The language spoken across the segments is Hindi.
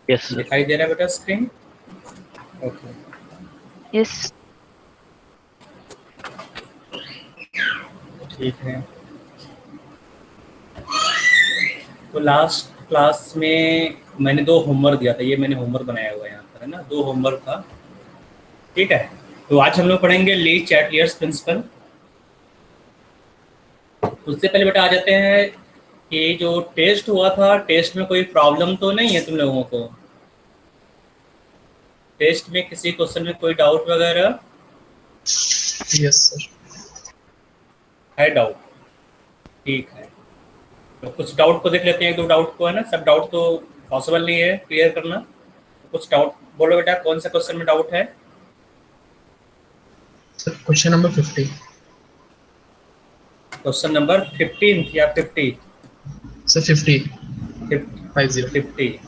Yes sir. दिखाई दे रहा है बेटा स्क्रीन? Okay, yes. ठीक है। तो लास्ट क्लास में मैंने 2 होमवर्क दिया था, ये मैंने होमवर्क बनाया हुआ है यहाँ पर, है ना, 2 होमवर्क था। ठीक है, तो आज हम लोग पढ़ेंगे ली चैटलियर्स प्रिंसिपल। उससे पहले बेटा आ जाते हैं कि जो टेस्ट हुआ था, टेस्ट में कोई प्रॉब्लम तो नहीं है तुम लोगों को? टेस्ट में किसी क्वेश्चन में कोई डाउट वगैरह यस सर। है? डाउट? ठीक है, तो कुछ डाउट को देख लेते हैं, 1-2 डाउट को, है ना। सब डाउट तो पॉसिबल नहीं है क्लियर करना, तो कुछ डाउट बोलो बेटा, कौन सा क्वेश्चन में डाउट है? Sir question number 50। Question number 15 या 50? सर 50। 50। 50।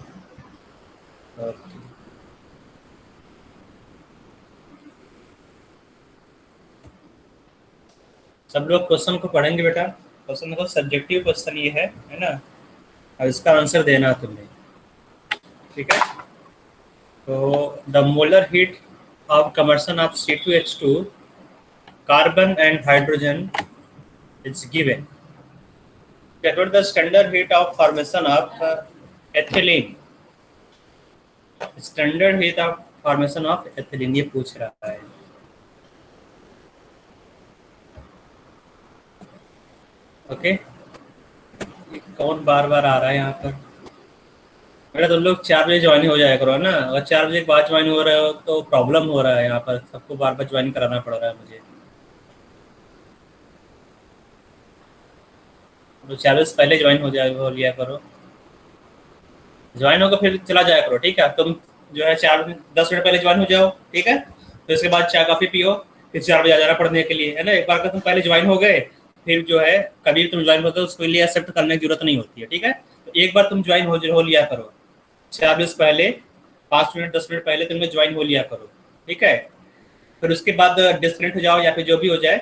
सब लोग क्वेश्चन को पढ़ेंगे बेटा। क्वेश्चन देखो, सब्जेक्टिव क्वेश्चन ये है ना, और इसका आंसर देना है तुम्हें, ठीक है। तो the molar heat of combustion of C2H2 carbon and hydrogen is given. That was the standard heat of formation of ethylene. Standard heat of formation of ethylene ये पूछ रहा है। ओके, कौन बार बार आ रहा है यहाँ पर? बेटा तुम लोग 4 बजे ज्वाइन हो जाया करो, है ना। अगर 4 बजे के बाद ज्वाइन हो रहे हो तो प्रॉब्लम हो रहा है यहाँ पर, सबको बार बार ज्वाइन कराना पड़ रहा है मुझे। तो 4 बजे से पहले ज्वाइन हो लिया करो, ज्वाइन होकर फिर चला जाया करो, ठीक है। तुम जो है 10 मिनट पहले ज्वाइन हो जाओ, ठीक है। तो इसके बाद चाय कॉफी पियो, फिर 4 बजे आ जाना पढ़ने के लिए, है ना। एक बार का तुम पहले ज्वाइन हो गए, फिर जो है कभी तुम ज्वाइन होते हो उसके लिए एक्सेप्ट करने की जरूरत नहीं होती है, ठीक है। तो एक बार तुम ज्वाइन हो लिया करो, 4 बजे से पहले 5 मिनट 10 मिनट पहले तुम्हें ज्वाइन हो लिया करो, ठीक है। फिर उसके बाद डिस्कनेक्ट हो जाओ या फिर जो भी हो जाए,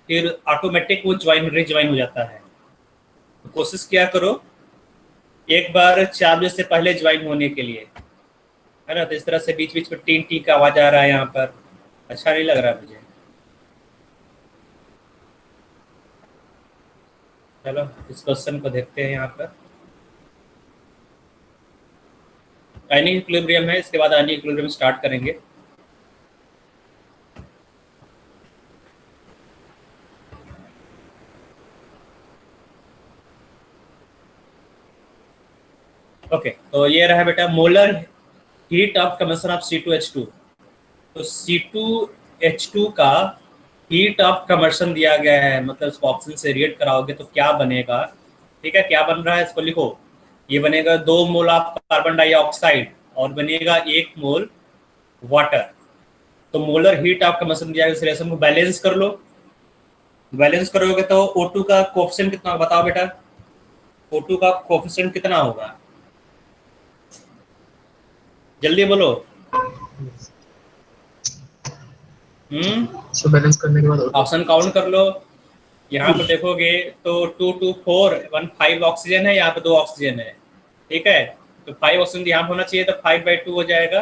फिर ऑटोमेटिक वो रिज्वाइन हो जाता है। तो कोशिश किया करो एक बार 4 बजे से पहले ज्वाइन होने के लिए, है ना। तो इस तरह से बीच बीच में टीन टी का आवाज आ रहा है यहाँ पर, अच्छा नहीं लग रहा मुझे। चलो इस क्वेश्चन को देखते हैं यहाँ पर। अयनिक इक्विलिब्रियम है, इसके बाद अयनिक इक्विलिब्रियम स्टार्ट करेंगे। ओके, तो ये रहा बेटा molar heat of combustion of C2H2। तो C2H2 का हीट ऑफ कंबशन दिया गया है, मतलब इसको ऑक्सीजन से रिएक्ट कराओगे तो क्या बनेगा, ठीक है। क्या बन रहा है इसको लिखो, ये बनेगा 2 मोल ऑफ कार्बन डाइऑक्साइड और बनेगा 1 मोल वाटर। तो मोलर हीट ऑफ कंबशन दिया गया, इस रिएक्शन को बैलेंस कर लो। बैलेंस करोगे तो O2 का कोएफिशिएंट कितना बताओ बेटा, O2 का कोएफिशिएंट कितना होगा, जल्दी बोलो। सो बैलेंस करने के बाद ऑप्शन काउंट कर लो। यहाँ पर देखोगे तो 2 2 4 1 5 ऑक्सीजन है, यहाँ पे 2 ऑक्सीजन है, ठीक है। तो 5 ऑक्सीजन यहाँ होना चाहिए, तो 5/2 हो जाएगा,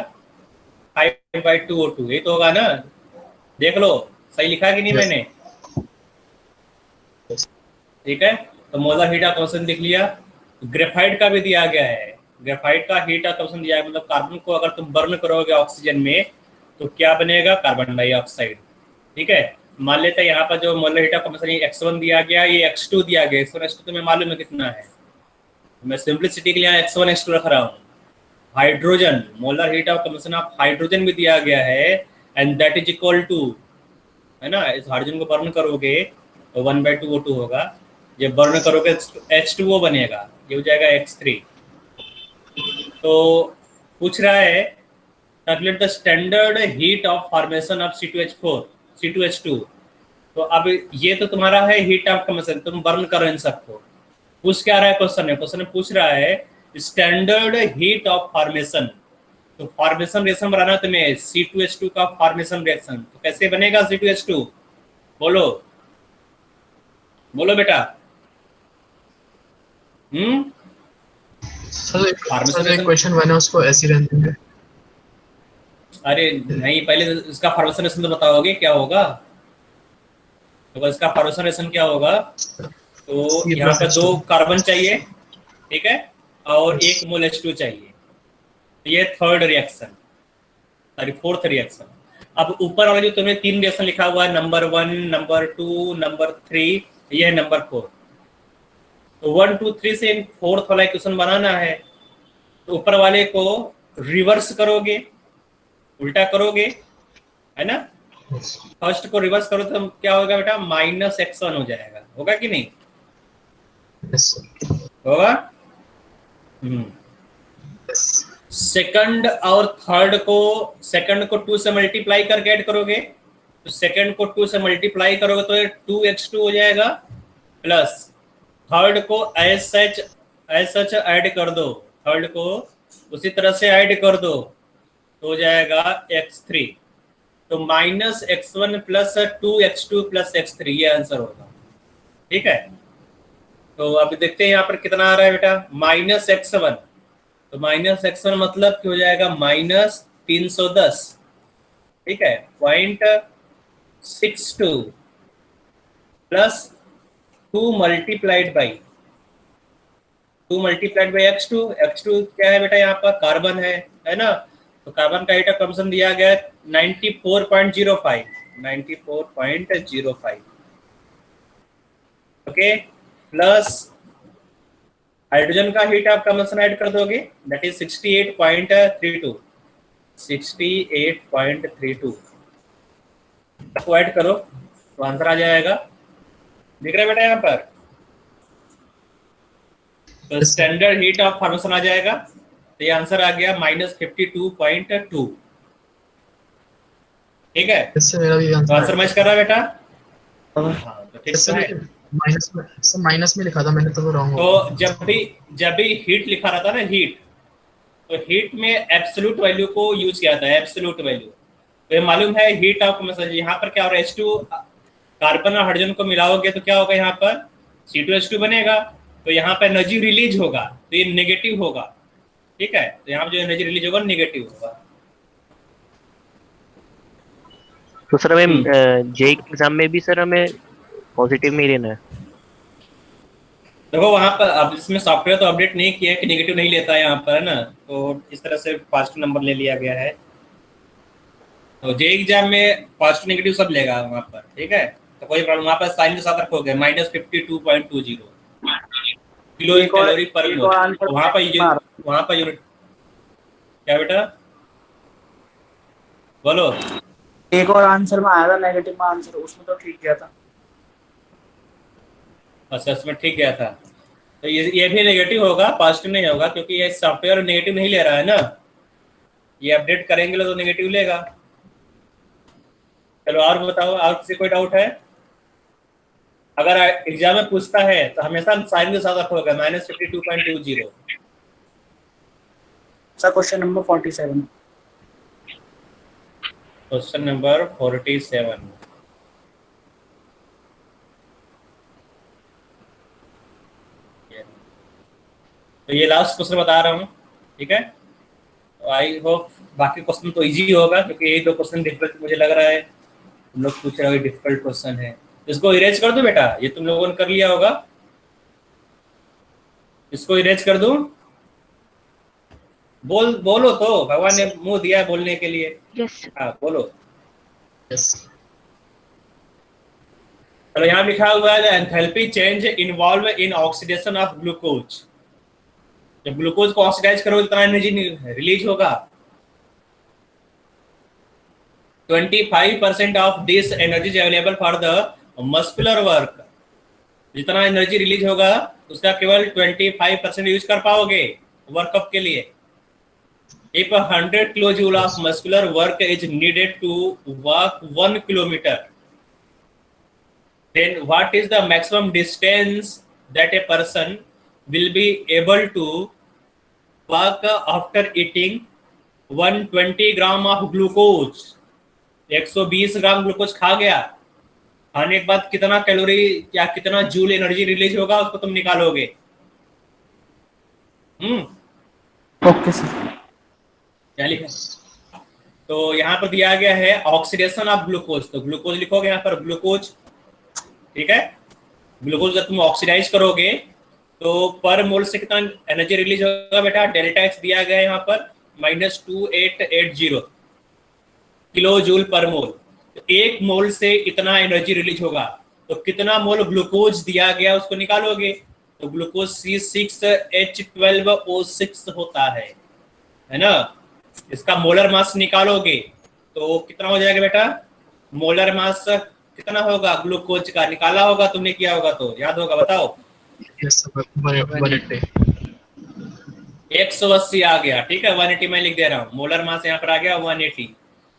5/2 O2 ये तो होगा ना। देख लो सही लिखा है कि नहीं Yes. मैंने, ठीक है। तो मोलर हीट ऑफ कंबशन लिख लिया। ग्रेफाइट का भी दिया गया है, ग्रेफाइट का हीट ऑफ कंबशन दिया है, मतलब कार्बन को अगर तुम बर्न करोगे ऑक्सीजन में तो क्या बनेगा, कार्बन डाइऑक्साइड, ठीक है। मान लेते हैं यहाँ पर जो molar heat of combustion X1 दिया गया, ये X2 दिया गया। X1 X2 तुम्हें मालूम है कितना है, मैं सिंपलिसिटी के लिए यहाँ X1 X2 रख रहा हूँ। Hydrogen, molar heat of combustion of hydrogen भी दिया गया है, and that is equal to, है ना। इस हाइड्रोजन को बर्न करोगे तो 1/2 O2 होगा, जब बर्न करोगे H2O बनेगा, ये हो जाएगा X3। तो पूछ रहा है calculate the standard heat of formation of C2H2। तो अब ये तो तुम्हारा है हीट ऑफ कंबशन, तुम बर्न कर इन सबको। पूछ क्या रहा है क्वेश्चन में पूछ रहा है स्टैंडर्ड हीट ऑफ फॉर्मेशन। तो फॉर्मेशन रिएक्शन बनाना है तुम्हें C2H2 का फॉर्मेशन रिएक्शन, तो कैसे बनेगा C2H2, बोलो बोलो बेटा। सर एक क्वेश्चन बना उसको ऐसे ही रहने देंगे। अरे नहीं, पहले इसका फार्मेशन तो बताओगे क्या होगा। तो इसका फार्मेशन क्या होगा, तो C यहाँ plus पर H2। 2 कार्बन चाहिए, ठीक है, और 1 मोल H2 चाहिए। तो ये third reaction, sorry fourth reaction. अब ऊपर वाले जो तुमने 3 रिएक्शन लिखा हुआ है, नंबर 1, नंबर 2, नंबर 3, ये है नंबर 4। तो 1 2 3 से फोर्थ वाला इक्वेशन बनाना है। तो ऊपर वाले को रिवर्स करोगे, उल्टा करोगे, है ना। फर्स्ट को रिवर्स करो तो क्या होगा बेटा, -x1 हो जाएगा, होगा कि नहीं, यस सर। होगा। सेकंड और थर्ड को, सेकंड को 2 से मल्टीप्लाई करके ऐड करोगे, तो सेकंड को 2 से मल्टीप्लाई करोगे तो ये 2x2 हो जाएगा, प्लस थर्ड को एज सच ऐड कर दो, थर्ड को उसी तरह से ऐड कर दो, तो हो जाएगा x3। तो -x1 plus 2x2 plus x3, ये आंसर होगा, ठीक है। तो अब देखते हैं यहाँ पर कितना आ रहा है बेटा, -x1। तो -x1 मतलब कि हो जाएगा -310, ठीक है, 0.62 plus 2 multiplied by x2। x2 क्या है बेटा, यहाँ पर कार्बन है ना। तो कार्बन का हीट ऑफ कंबशन दिया गया है 94.05, 94.05, ओके, प्लस हाइड्रोजन का हीट ऑफ कंबशन ऐड कर दोगे, दैट इज 68.32, 68.32 को ऐड करो तो आंसर आ जाएगा, दिख रहा है बेटा यहाँ पर। तो स्टैंडर्ड हीट ऑफ फॉर्मेशन आ जाएगा, तो ये आंसर आ गया -52.2, ठीक है। इससे मेरा भी तो आंसर मैच कर रहा है बेटा, हाँ तो ठीक इससे है। माइनस में लिखा था मैंने, तो वो रॉन्ग तो होगा। जब भी हीट लिखा रहता ना, हीट, तो हीट में एब्सोल्यूट वैल्यू को यूज किया था, एब्सोल्यूट वैल्यू। तो ये मालूम है हीट ऑफ कंबशन, यहाँ पर क्या हो रहा है, H2 कार्बन और हाइड्रोजन को मिलाओगे तो क्या होगा, यहाँ पर C2H2 बनेगा, तो यहाँ पर एनर्जी रिलीज होगा, तो ये नेगेटिव होगा, ठीक है। तो यहाँ पर जो एनर्जी रिलीज होगा नेगेटिव होगा। तो सर हमें जे एग्जाम में भी सर हमें पॉजिटिव में ही लेना है। देखो वहां पर अब इसमें सॉफ्टवेयर तो अपडेट नहीं किया है कि नेगेटिव नहीं लेता है यहाँ पर, है ना, तो इस तरह से पॉजिटिव नंबर ले लिया गया है। तो जे एग्जाम में पॉजिटिव नेगेटिव सब लेगा वहां पर, ठीक है। तो कोई प्रॉब्लम, वहां पर साइन के साथ रखोगे, -52.20 किलो कैलोरी पर मोल। वहां पर यूनिट क्या बेटा, बोलो। एक और आंसर में आया था नेगेटिव में आंसर, उसमें तो ठीक गया था। अच्छा, इसमें ठीक गया था, तो ये भी नेगेटिव होगा, पॉजिटिव नहीं होगा, क्योंकि ये सॉफ्टवेयर नेगेटिव नहीं ले रहा है ना, ये अपडेट करेंगे तो नेगेटिव लेगा। चलो और बताओ, और किसी कोई डाउट है। अगर एग्जाम में पूछता है तो हमेशा साइन के साथ रखोगे, -52.20। Sir question number 47। Question number 47, तो ये लास्ट क्वेश्चन बता रहा हूँ, ठीक है। आई होप बाकी क्वेश्चन तो इजी होगा, क्योंकि ये 2 क्वेश्चन डिफिकल्ट मुझे लग रहा है, तुम लोग पूछ रहे हो डिफिकल्ट क्वेश्चन है। इसको इरेज कर दो बेटा, ये तुम लोगों ने कर लिया होगा, इसको इरेज कर दूं। बोलो तो, भगवान ने मुंह दिया है बोलने के लिए। यस हाँ बोलो। यस चलो यहाँ लिखा हुआ है enthalpy change involve in oxidation of glucose. जब ग्लूकोज को ऑक्सीडाइज करोगे इतना एनर्जी रिलीज होगा। 25% of this energy is available for the muscular work. जितना एनर्जी रिलीज होगा उसका केवल 25% यूज कर पाओगे वर्कअप के लिए। If 100 kilojoule of muscular work is needed to walk 1 kilometer, then what is the maximum distance that a person will be able to walk after eating 120 gram of glucose? 120 gram glucose खा गया, खाने के बाद कितना कैलोरी या कितना जूल एनर्जी रिलीज होगा उसको तुम निकालोगे। Okay sir. क्या लिखा? तो यहाँ पर दिया गया है ऑक्सीडेशन ऑफ ग्लूकोज, तो ग्लूकोज लिखोगे यहाँ पर ग्लूकोज, ठीक है। ग्लूकोज जब तुम ऑक्सीडाइज करोगे तो पर मोल से कितना एनर्जी रिलीज होगा बेटा? डेल्टा एच दिया गया है यहाँ पर -2880 किलो जूल पर मोल। तो एक मोल से इतना एनर्जी रिलीज होगा, तो कितना मोल ग्लूकोज दिया गया उसको निकालोगे। तो ग्लूकोज C6H12O6 होता है ना। इसका मोलर मास निकालोगे तो कितना हो जाएगा बेटा? मोलर मास कितना होगा ग्लूकोज का? निकाला होगा तुमने, किया होगा तो याद होगा, बताओ। Yes sir 180। 180 आ गया, ठीक है। 180 मैं लिख दे रहा हूँ, मोलर मास यहाँ पर आ गया 180।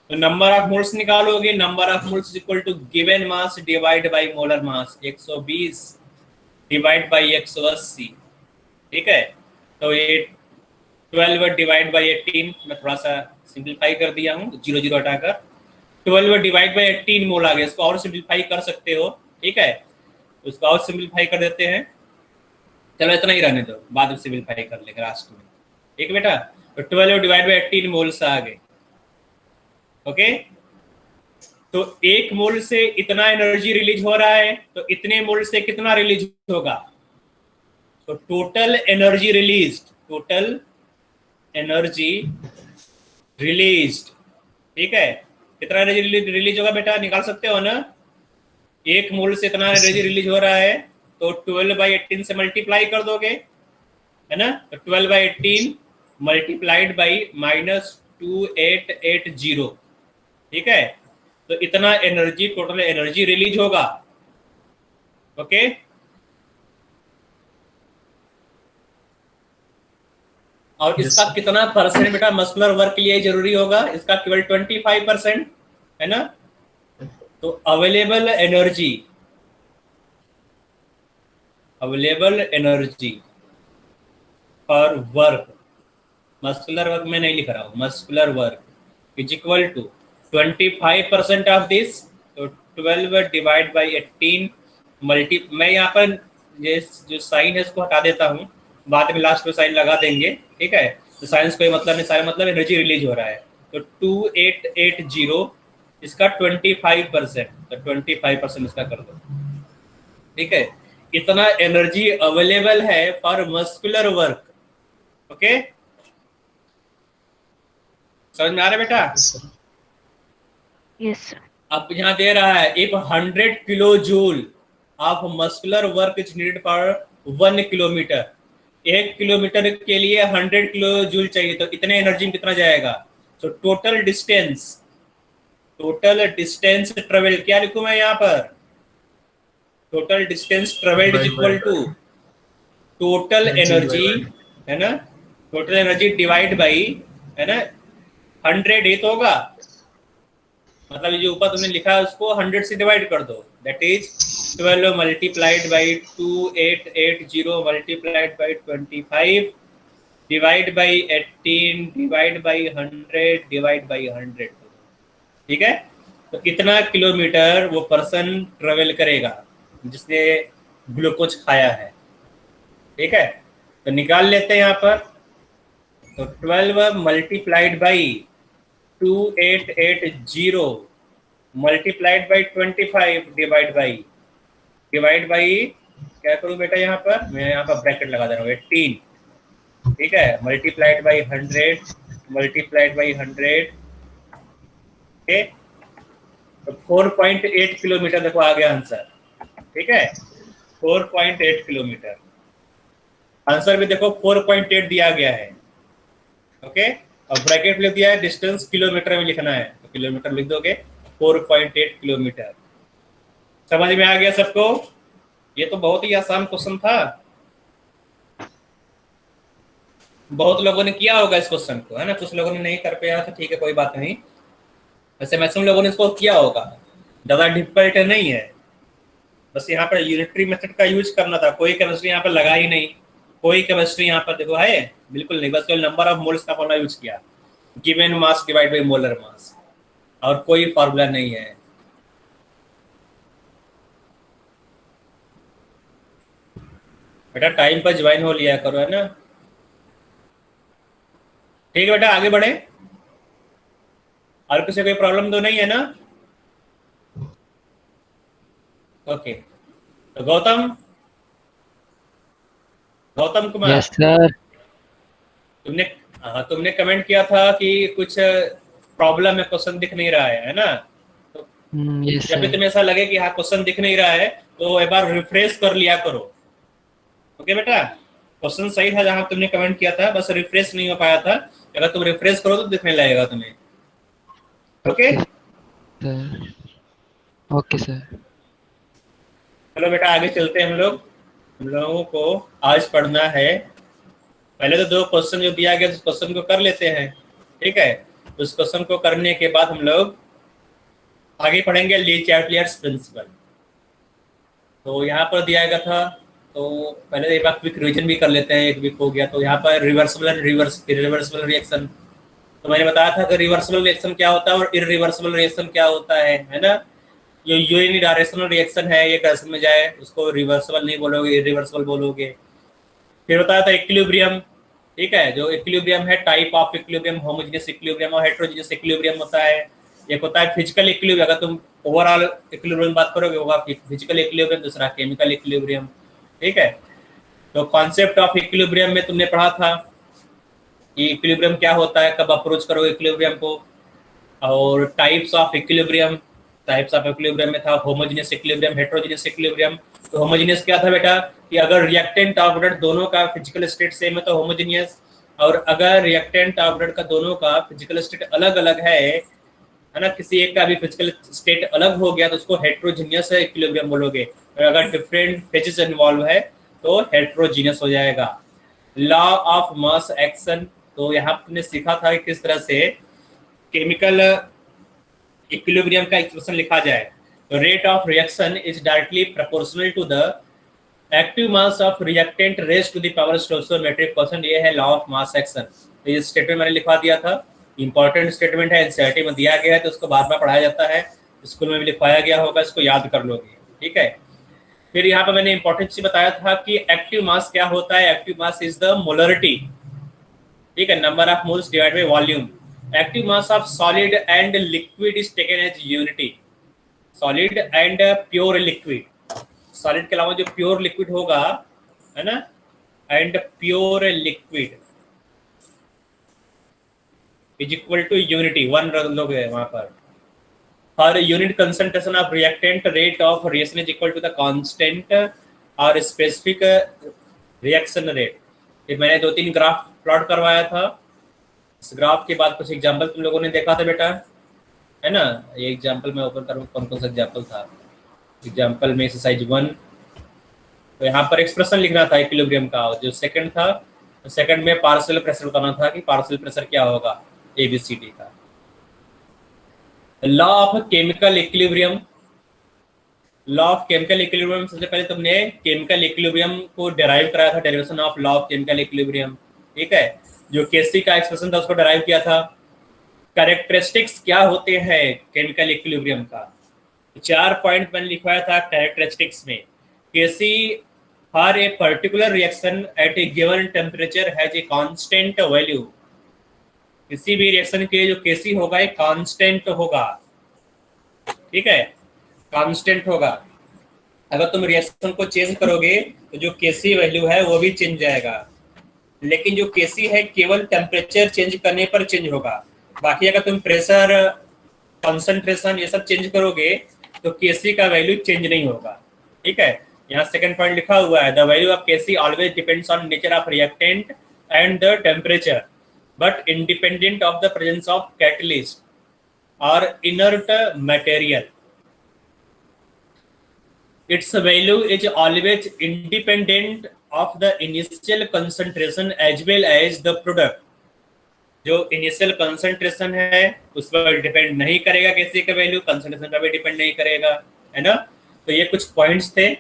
तो नंबर ऑफ मोल्स निकालोगे, number of moles equal to given mass divide by molar mass, 120 divide by 180, ठीक है। तो ये 12 डिवाइड बाय 18, मैं थोड़ा सा सिंप्लीफाई कर दिया हूँ, 0 0 हटाकर 12 डिवाइड बाय 18 मोल आ गया। इसको और सिंप्लीफाई कर सकते हो, ठीक है। उसको और सिंप्लीफाई कर देते हैं, चलो इतना ही रहने दो, बाद में सिंप्लीफाई कर लेंगे लास्ट में, ठीक है बेटा। तो 12 डिवाइड बाय 18 मोल्स आ गए, ओके। तो एक मोल से इतना एनर्जी रिलीज हो रहा है, तो इतने मोल से कितना रिलीज होगा? तो टोटल एनर्जी रिलीज्ड, ठीक है। कितना एनर्जी रिलीज होगा बेटा? निकाल सकते हो ना। एक मोल से इतना एनर्जी रिलीज हो रहा है, तो 12/18 से मल्टीप्लाई कर दोगे, है ना। तो 12/18 मल्टीप्लाइड बाई -2880, ठीक है। तो इतना एनर्जी, टोटल एनर्जी रिलीज होगा, ओके। और Yes, इसका sir. कितना परसेंट बेटा मस्कुलर वर्क के लिए जरूरी होगा? इसका केवल 25%, है ना। तो available energy for work, muscular work में नहीं लिख रहा हूँ, muscular work is equal to 25% of this. तो 12 डिवाइड बाई 18 मल्टी, मैं यहाँ पर ये जो साइन है इसको हटा देता हूँ, बाद में लास्ट में साइन लगा देंगे, ठीक है। तो साइंस कोई मतलब नहीं, सारा मतलब एनर्जी रिलीज हो रहा है। तो 2880, इसका 25%, तो 25% इसका कर दो, ठीक है। इतना एनर्जी अवेलेबल है फॉर मस्कुलर वर्क, ओके। समझ में आ रहा है बेटा? Yes, sir. यस अब यहाँ दे रहा है if 100 kilo joule of muscular work is needed for 1 kilometre, 1 kilometre के लिए 100 किलो जूल चाहिए, तो इतने एनर्जी में कितना जाएगा? तो टोटल डिस्टेंस ट्रेवल, क्या लिखूं मैं यहाँ पर? Total distance travelled is equal to total energy, है ना। टोटल एनर्जी डिवाइड बाई, है ना, 100 ही तो होगा। मतलब ये जो ऊपर तुमने लिखा है उसको 100 से डिवाइड कर दो, that is 12 multiplied by 2880 multiplied by 25 divide by 18 divide by 100 divide by 100, ठीक है। तो कितना किलोमीटर वो पर्सन ट्रेवल करेगा जिसने ग्लूकोज खाया है, ठीक है। तो निकाल लेते हैं यहाँ पर। तो 12 multiplied by 2880 multiplied by 25 divide by क्या करूं बेटा? यहाँ पर मैं यहाँ पर ब्रैकेट लगा दे रहा हूँ 18, ठीक है। Multiplied by 100 multiplied by 100, okay. तो 4.8 किलोमीटर देखो आ गया आंसर, ठीक है। 4.8 किलोमीटर आंसर भी देखो 4.8 दिया गया है, ओके। और ब्रैकेट लिख दिया है, डिस्टेंस किलोमीटर में लिखना है, तो किलोमीटर लिख दोगे 4.8 किलोमीटर। समझ में आ गया सबको? ये तो बहुत ही आसान क्वेश्चन था, बहुत लोगों ने किया होगा इस क्वेश्चन को, है ना। कुछ लोगों ने नहीं कर पाया तो ठीक है, कोई बात नहीं। वैसे मैक्सिमम लोगों ने इसको किया होगा, ज़्यादा डिफिकल्ट नहीं है। बस यहाँ पर यूनिटरी मेथड का यूज करना था, कोई केमिस्ट्री यहाँ पर लगा ही नहीं, कोई केमिस्ट्री यहाँ पर देखो है बिल्कुल नहीं, बस केवल नंबर ऑफ मोल्स का फॉर्मूला यूज किया, given mass divide by molar mass, और कोई फार्मूला नहीं है। बेटा टाइम पर ज्वाइन हो लिया करो, है ना। ठीक है बेटा, आगे बढ़े। और किसी कोई प्रॉब्लम तो नहीं है ना? ओके, तो गौतम, गौतम कुमार, यस सर। तुमने, हाँ तुमने कमेंट किया था कि कुछ प्रॉब्लम है, क्वेश्चन दिख नहीं रहा है ना? तो यस जब भी सर। तुम्हें ऐसा लगे कि हाँ क्वेश्चन दिख नहीं रहा है तो एक बार रिफ्रेश कर लिया करो। ओके बेटा, क्वेश्चन सही था जहां तुमने कमेंट किया था, बस रिफ्रेश नहीं हो पाया था। अगर तुम रिफ्रेश करो तो दिखने लगेगा तुम्हें। Okay sir. Okay sir. चलो बेटा आगे चलते हैं। हम लोगों को आज पढ़ना है, पहले तो 2 क्वेश्चन जो दिया गया उस क्वेश्चन को कर लेते हैं। ठीक है, उस क्वेश्चन को करने के बाद हम लोग आगे पढ़ेंगे ली चैटलियर्स प्रिंसिपल। तो यहाँ पर दिया गया था, तो पहले एक बार क्विक रिवीजन भी कर लेते हैं, एक वीक हो गया। तो यहाँ पर रिवर्सिबल एंड रिवर्सिबल रिएक्शन, तो मैंने बताया था कि रिवर्सिबल रिएक्शन क्या होता है और इरिवर्सिबल रिएक्शन क्या होता है ना? जो यूनिडायरेक्शनल रिएक्शन है, ये डायरेक्शन में जाए उसको रिवर्सिबल नहीं बोलोगे, इरिवर्सिबल बोलोगे। फिर बताया था इक्विलिब्रियम। ठीक है, जो इक्विलिब्रियम है, type of equilibrium, homogeneous equilibrium और हेटेरोजेनियस इक्विलिब्रियम होता है। एक होता है फिजिकल इक्विलिब्रियम, अगर तुम ओवरऑल इक्विलिब्रियम बात करोगे होगा फिजिकल इक्विलिब्रियम, दूसरा केमिकल इक्विलिब्रियम। ठीक है, तो कॉन्सेप्ट ऑफ इक्विलिब्रियम में तुमने पढ़ा था कि इक्विलिब्रियम क्या होता है, कब अप्रोच करोगे इक्विलिब्रियम को, और types of equilibrium. Types of equilibrium में था होमोजेनियस इक्विलिब्रियम, हेटेरोजेनियस इक्विलिब्रियम। तो होमोजेनियस क्या था बेटा कि अगर रिएक्टेंट और प्रोडक्ट दोनों का फिजिकल स्टेट सेम है तो होमोजेनियस, और अगर रिएक्टेंट और प्रोडक्ट का दोनों का फिजिकल स्टेट अलग अलग है ना, किसी एक का भी फिजिकल स्टेट अलग हो गया तो उसको हेटेरोजेनियस इक्विलिब्रियम बोलोगे। और अगर डिफरेंट फेजेस इन्वॉल्व है तो हेटेरोजेनियस हो जाएगा। लॉ ऑफ मास एक्शन, तो यहाँ तुमने सीखा था कि किस तरह से केमिकल इक्विलिब्रियम का एक्सप्रेशन लिखा जाए। तो rate of reaction is directly proportional to the active mass of reactant raise to the power stoichiometric percent, ये है लॉ ऑफ मास एक्शन। तो ये स्टेटमेंट मैंने लिखा दिया था, इंपॉर्टेंट स्टेटमेंट है, एनसीईआरटी में दिया गया है, तो उसको बार बार पढ़ाया जाता है, स्कूल में भी लिखवाया गया होगा, इसको याद कर लोगे। ठीक है, फिर यहाँ पर मैंने इंपॉर्टेंट चीज बताया था कि एक्टिव मास क्या होता है। Active mass is the molarity, ठीक है, number of moles divide by volume. Active mass of solid and liquid is taken as unity. Solid and pure liquid, solid के अलावा जो प्योर लिक्विड होगा, है ना, and pure liquid is equal to unity, 1 रख लोगे वहां पर। हर unit concentration of reactant rate of reaction is equal to the constant और स्पेसिफिक रिएक्शन रेट। ये मैंने 2-3 ग्राफ प्लॉट करवाया था। इस ग्राफ के बाद कुछ एग्जांपल तुम लोगों ने देखा था बेटा, है ना? ये एग्जांपल मैं ओपन करूँ, कौन कौन सा एग्जांपल था। एग्जांपल में एक्सरसाइज 1, तो यहाँ पर एक्सप्रेशन लिखना था इक्विलिब्रियम का। जो सेकंड था, तो सेकंड में पार्शियल प्रेशर बताना था कि पार्शियल प्रेशर क्या होगा ABCD का। Law of chemical equilibrium, law of chemical equilibrium, सबसे पहले तुमने केमिकल इक्विलिब्रियम को डिराइव कराया था, derivation of law of chemical equilibrium. ठीक है, जो केसी का एक्सप्रेशन था उसको डिराइव किया था। कैरेक्टरिस्टिक्स क्या होते हैं केमिकल इक्विलिब्रियम का, 4 पॉइंट मैंने लिखवाया था कैरेक्टरिस्टिक्स में। K C for a particular reaction at a given temperature has a constant value. किसी भी रिएक्शन के जो केसी होगा एक कांस्टेंट होगा, ठीक है, कांस्टेंट होगा। अगर तुम रिएक्शन को चेंज करोगे तो जो केसी वैल्यू है वो भी चेंज जाएगा, लेकिन जो केसी है केवल टेम्परेचर चेंज करने पर चेंज होगा। बाकी अगर तुम प्रेशर, कंसंट्रेशन ये सब चेंज करोगे तो केसी का वैल्यू चेंज नहीं होगा। ठीक है, यहाँ सेकंड पॉइंट लिखा हुआ है, the value of KC always depends on nature of reactant and the temperature but independent of the presence of catalyst or inert material. Its value is always independent of the initial concentration as well as the product. जो इनिशियल कंसंट्रेशन है उस पर डिपेंड नहीं करेगा किसी का वैल्यू, कंसंट्रेशन पर भी डिपेंड नहीं करेगा, है ना। तो ये कुछ पॉइंट्स थे।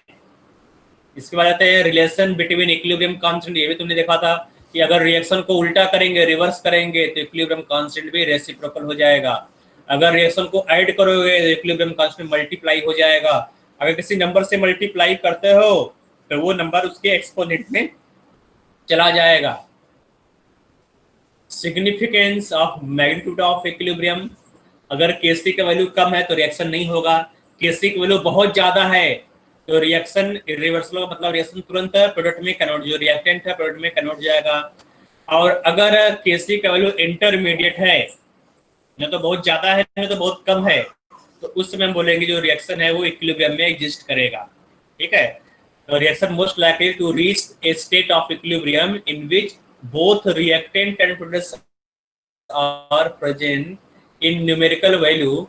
इसके बाद आते हैं रिलेशन बिटवीन इक्विलिब्रियम कांस्टेंट। ये भी तुमने देखा था कि अगर रिएक्शन को उल्टा करेंगे, रिवर्स करेंगे, तो इक्विलिब्रियम कांस्टेंट भी रेसिप्रोकल हो जाएगा। अगर रिएक्शन को ऐड करोगे तो इक्विलिब्रियम कांस्टेंट मल्टीप्लाई हो जाएगा। अगर किसी नंबर से मल्टीप्लाई करते हो तो वो नंबर उसके एक्सपोनेंट में चला जाएगा। Significance of magnitude of equilibrium, अगर केसी का वैल्यू कम है तो रिएक्शन नहीं होगा, केसी की वैल्यू बहुत ज्यादा है तो रिएक्शन इरिवर्सिबल, मतलब रिएक्शन तुरंत प्रोडक्ट में कन्वर्ट, जो रिएक्टेंट है प्रोडक्ट में कन्वर्ट जाएगा। और अगर केसी का वैल्यू इंटरमीडिएट है, न तो बहुत ज्यादा है न तो बहुत कम है, तो उस समय हम बोलेंगे जो रिएक्शन है वो इक्विलिब्रियम में एग्जिस्ट करेगा। ठीक है, तो reaction most likely to reach a state of equilibrium in which both reactant and product are present in numerical value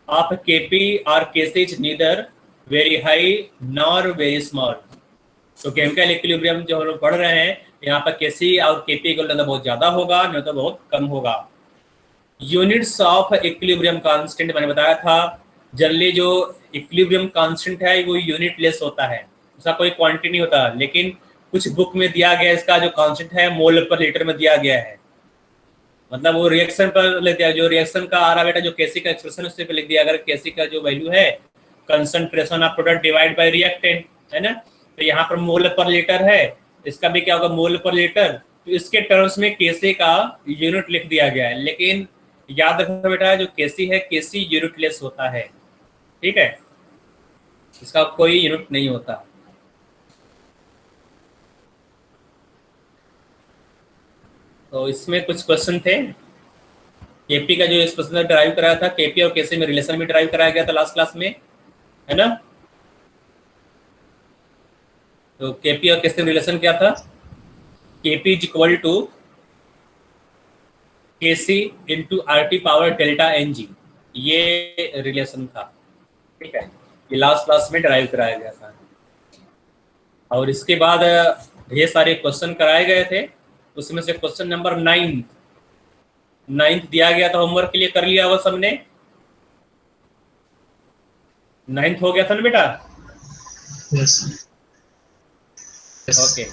of Kp or Kc is neither very high nor very small। तो केमिकल इक्विलिब्रियम जो हम लोग पढ़ रहे हैं यहाँ पर Kc और Kp का लेवल बहुत ज्यादा होगा नहीं तो बहुत कम होगा। यूनिट्स ऑफ इक्विलिब्रियम कांस्टेंट मैंने बताया था, जनरली जो इक्विलिब्रियम कांस्टेंट है वो यूनिटलेस होता है, उसका कोई क्वांटिटी नहीं होता, लेकिन कुछ बुक में दिया गया इसका जो कांस्टेंट है मोल पर लीटर में दिया गया है, मतलब वो रिएक्शन पर लेते हैं, जो रिएक्शन का आ रहा बेटा जो केसी का एक्सप्रेशन उससे पे लिख दिया, अगर केसी का जो वैल्यू है concentration of product divide by reactant है ना, तो यहाँ पर मोल पर लीटर है, इसका भी क्या होगा मोल पर लीटर, तो इसके टर्म्स में केसी का यूनिट लिख दिया गया है। लेकिन याद रखो बेटा जो केसी है केसी यूनिटलेस होता है, ठीक है, इसका कोई यूनिट नहीं होता। तो इसमें कुछ क्वेश्चन थे, केपी का जो इस क्वेश्चन ड्राइव कराया था, केपी और केसी में रिलेशन में ड्राइव कराया गया था लास्ट क्लास में, है ना। तो केपी और केसी में रिलेशन क्या था, KP is equal to KC into RT power delta N G, ये रिलेशन था, ठीक है, ये लास्ट क्लास में ड्राइव कराया गया था। और इसके बाद ढेर सारे क्वेश्चन कराए गए थे, उसमें से क्वेश्चन नंबर 9 दिया गया था होमवर्क के लिए, कर लिया वो सबने, 9 हो गया था ना बेटा। Yes. Yes. ओके,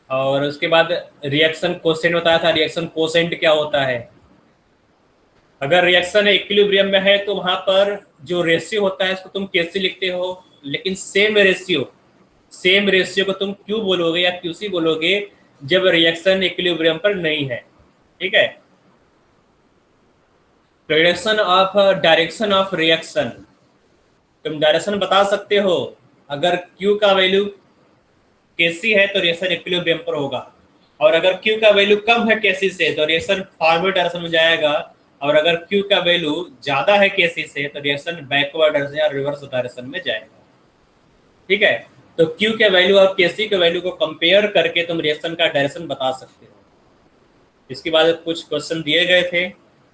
और उसके बाद रिएक्शन कोसेंट बताया था, रिएक्शन कोसेंट क्या होता है, अगर रिएक्शन इक्विलिब्रियम में है तो वहां पर जो रेशियो होता है इसको तुम कैसे लिखते हो, लेकिन सेम रेशियो को तुम क्यू बोलोगे या क्यूसी बोलोगे जब रिएक्शन इक्विलिब्रियम पर नहीं है, ठीक है। डायरेक्शन ऑफ रिएक्शन, तुम डायरेक्शन बता सकते हो, अगर Q का वैल्यू Kc है तो रिएक्शन इक्विलिब्रियम पर होगा, और अगर Q का वैल्यू कम है Kc से तो रिएक्शन फॉरवर्ड डायरेक्शन में जाएगा, और अगर Q का वैल्यू ज्यादा है Kc से तो रिएक्शन बैकवर्ड डायरेक्शन या रिवर्स डायरेक्शन में जाएगा, ठीक है। तो Q के वैल्यू और Kc के वैल्यू को कंपेयर करके तुम रिएक्शन का डायरेक्शन बता सकते हो। इसके बाद कुछ क्वेश्चन दिए गए थे,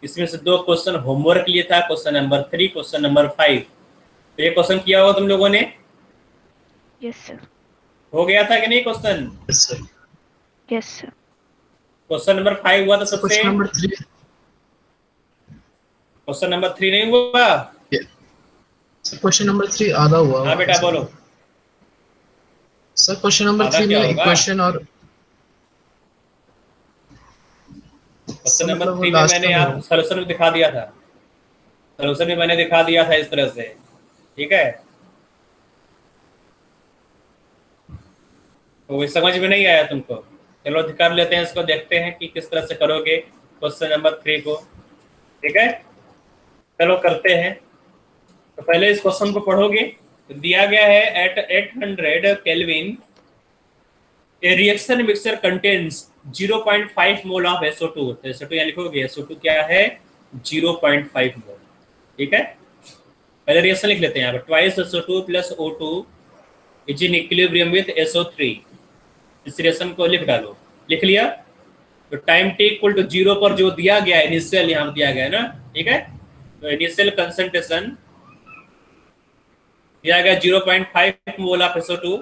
इसमें से 2 क्वेश्चन होमवर्क लिए था, क्वेश्चन नंबर 3, क्वेश्चन नंबर 5। तो ये क्वेश्चन किया होगा तुम लोगों ने? Yes sir. हो गया था कि नहीं question? Yes, sir. Yes sir. Question number 5 हुआ था सबसे, Question number 3. क्वेश्चन नंबर 3 नहीं हुआ? Sir, question number 3 आधा हुआ। हाँ बेटा बोलो। सर क्वेश्चन नंबर आधा 3 क्या में होगा? इक्वेशन और क्वेश्चन नंबर मतलब 3 में last मैंने में यहाँ हो। सोल्यूशन में दिखा दिया था, सोल्यूशन में मैंने दिखा दिया था इस तरह से, ठीक है। तो वो समझ में नहीं आया तुमको, चलो कर लेते हैं इसको, देखते हैं कि किस तरह से करोगे क्वेश्चन नंबर 3 को, ठीक है। चलो करते हैं, तो पहले इस क्वेश्चन को पढ़ोगे। तो दिया गया है at 800 kelvin a reaction mixture contains 0.5 mole of SO2। तो SO2 यहाँ लिखोगे, SO2 क्या है 0.5 मोल, ठीक है। पहले रिएक्शन लिख लेते हैं यहाँ पर, twice SO2 plus O2 is in equilibrium with SO3। इस रिएक्शन को लिख डालो, लिख लिया। तो टाइम t इक्वल टू 0 पर जो दिया गया है इनिशियल, यहाँ दिया गया है ना, ठीक है। तो इनिशियल कंसंट्रेशन दिया गया 0.5 mole of SO2,